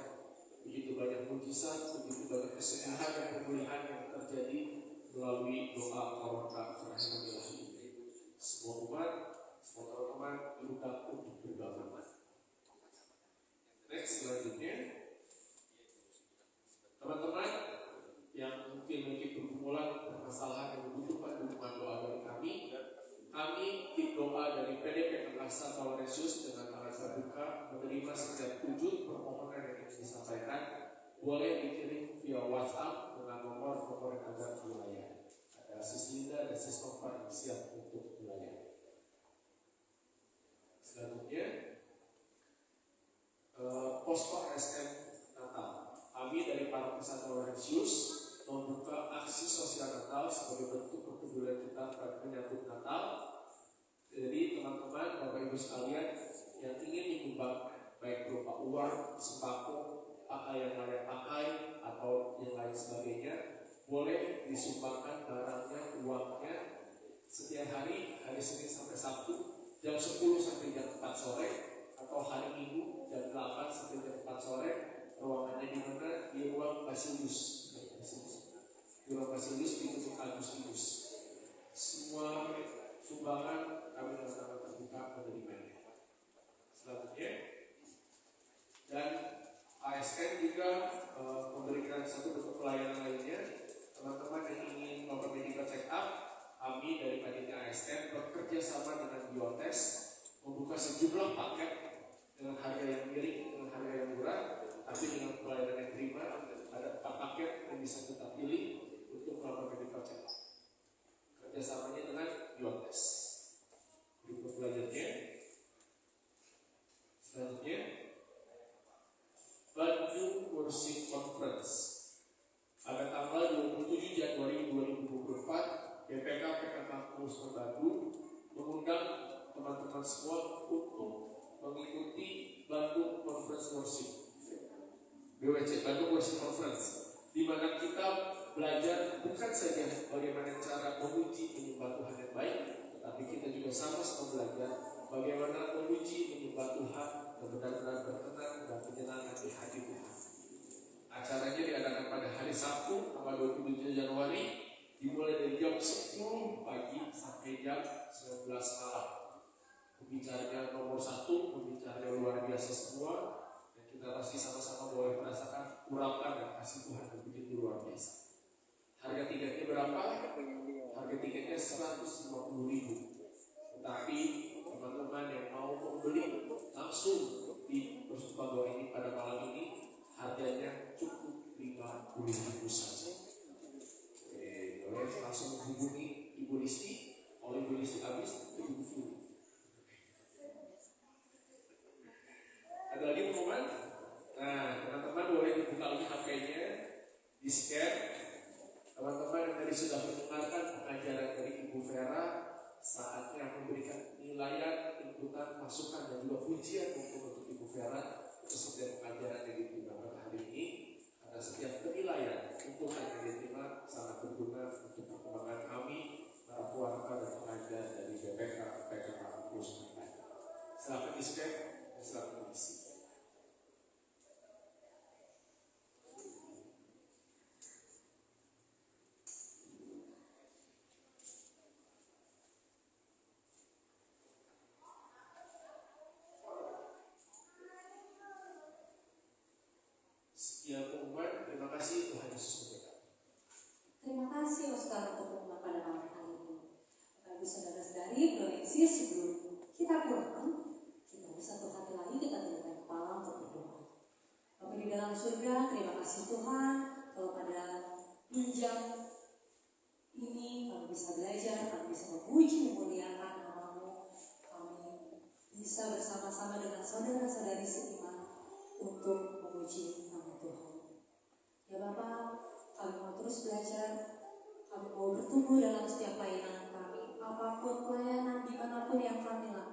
Begitu banyak mujizat, begitu banyak kesembuhan dan pemulihan yang terjadi melalui doa koronkan rahmat ilahi. Semua umat, semua teman-teman diundang untuk bergabung. Next, selanjutnya, teman-teman yang mungkin memiliki pergumulan permasalahan yang membutuhkan dukungan doa dari kami tim doa dari PDP Kekasih Sentralrensius dengan alat terbuka menerima setiap wujud permohonan yang ingin disampaikan. Boleh dikirim via WhatsApp dengan nomor yang ada di layar. Ada Sis Linda dan Sis Nova yang siap untuk melayani. Selanjutnya, posko ASN Natal. Kami dari para Sentralrensius membuka aksi sosial Natal sebagai bentuk kepedulian kita pada menyambut Natal. Jadi teman-teman, Bapak Ibu sekalian yang ingin menyumbang baik berupa uang, sembako, pakaian layak pakai atau yang lain sebagainya, boleh disumbangkan barangnya, uangnya setiap hari Senin sampai Sabtu jam 10 sampai jam 4 sore atau hari Minggu jam 8 sampai jam 4 sore. Ruangannya di mana? Di ruang Basilius. Di ruang Basilius di gedung Agustinus. Semua sumbangan kami dengan sangat terbuka menerimanya. Selanjutnya, dan ASN juga memberikan satu bentuk pelayanan lainnya. Teman-teman yang ingin melakukan medical check up, kami dari panitia ASN bekerja sama dengan Biotes membuka sejumlah paket dengan harga yang miring, dengan harga yang murah, tapi dengan pelayanan yang prima. Ada 4 paket yang bisa kita pilih untuk melakukan medical check up. Kerjasamanya dengan Biotes. Berikut selanjutnya, Bandung Worship Conference. Pada tanggal 27 Januari 2024, BPK PKK Kampus Bandung mengundang teman-teman semua untuk mengikuti Bandung Conference Worship. BWC, Bandung Worship Conference, di mana kita belajar bukan saja bagaimana cara memuji menyembah Tuhan yang baik, tetapi kita juga sama-sama belajar bagaimana memuji menyembah Tuhan yang benar-benar berkenan dan menyenangkan di hati Tuhan. Acaranya diadakan pada hari Sabtu tanggal 27 Januari, dimulai dari jam 10 pagi sampai jam 19 malam. Pembicaranya nomor 1, pembicaranya luar biasa semua, dan kita pasti sama-sama boleh merasakan urapan dan kasih Tuhan yang begitu luar biasa. Harga tiketnya berapa? Harga tiketnya 150.000. Tetapi teman-teman yang mau membeli langsung di persembahan doa ini pada malam ini, harganya cukup 50.000 saja. Boleh langsung menghubungi Ibu Listi. Oleh Ibu Listi habis, Ibu Fuli. Ada lagi pengumuman? Nah, teman-teman boleh dibuka lagi HP-nya, di-scan. Teman-teman yang tadi sudah mendengarkan pengajaran dari Ibu Vera, saatnya memberikan penilaian, inputan, masukan, dan juga pujian untuk Ibu Vera untuk setiap pengajaran yang diterima hari ini. Karena setiap penilaian, inputan yang diterima sangat berguna untuk perkembangan kami, para keluarga dan pengajar dari BPK PKK Kampus. Silakan di-scan dan silakan diisi. Sekian pengumuman, terima kasih, Tuhan Yesus memberkati. Terima kasih Oscar untuk pengumuman pada malam hari ini. Bapak Ibu saudara-saudari, proyeksi sebelum kita pulang, kita bisa di dalam surga, terima kasih Tuhan kalau pada pinjam ini kami bisa belajar, kami bisa memuji, memuliakan nama-Mu, kami bisa bersama-sama dengan saudara-saudari seiman untuk memuji nama Tuhan. Ya Bapak, kami mau terus belajar, kami mau bertumbuh dalam setiap pelayanan kami, apapun pelayanan dimanapun yang kami lakukan.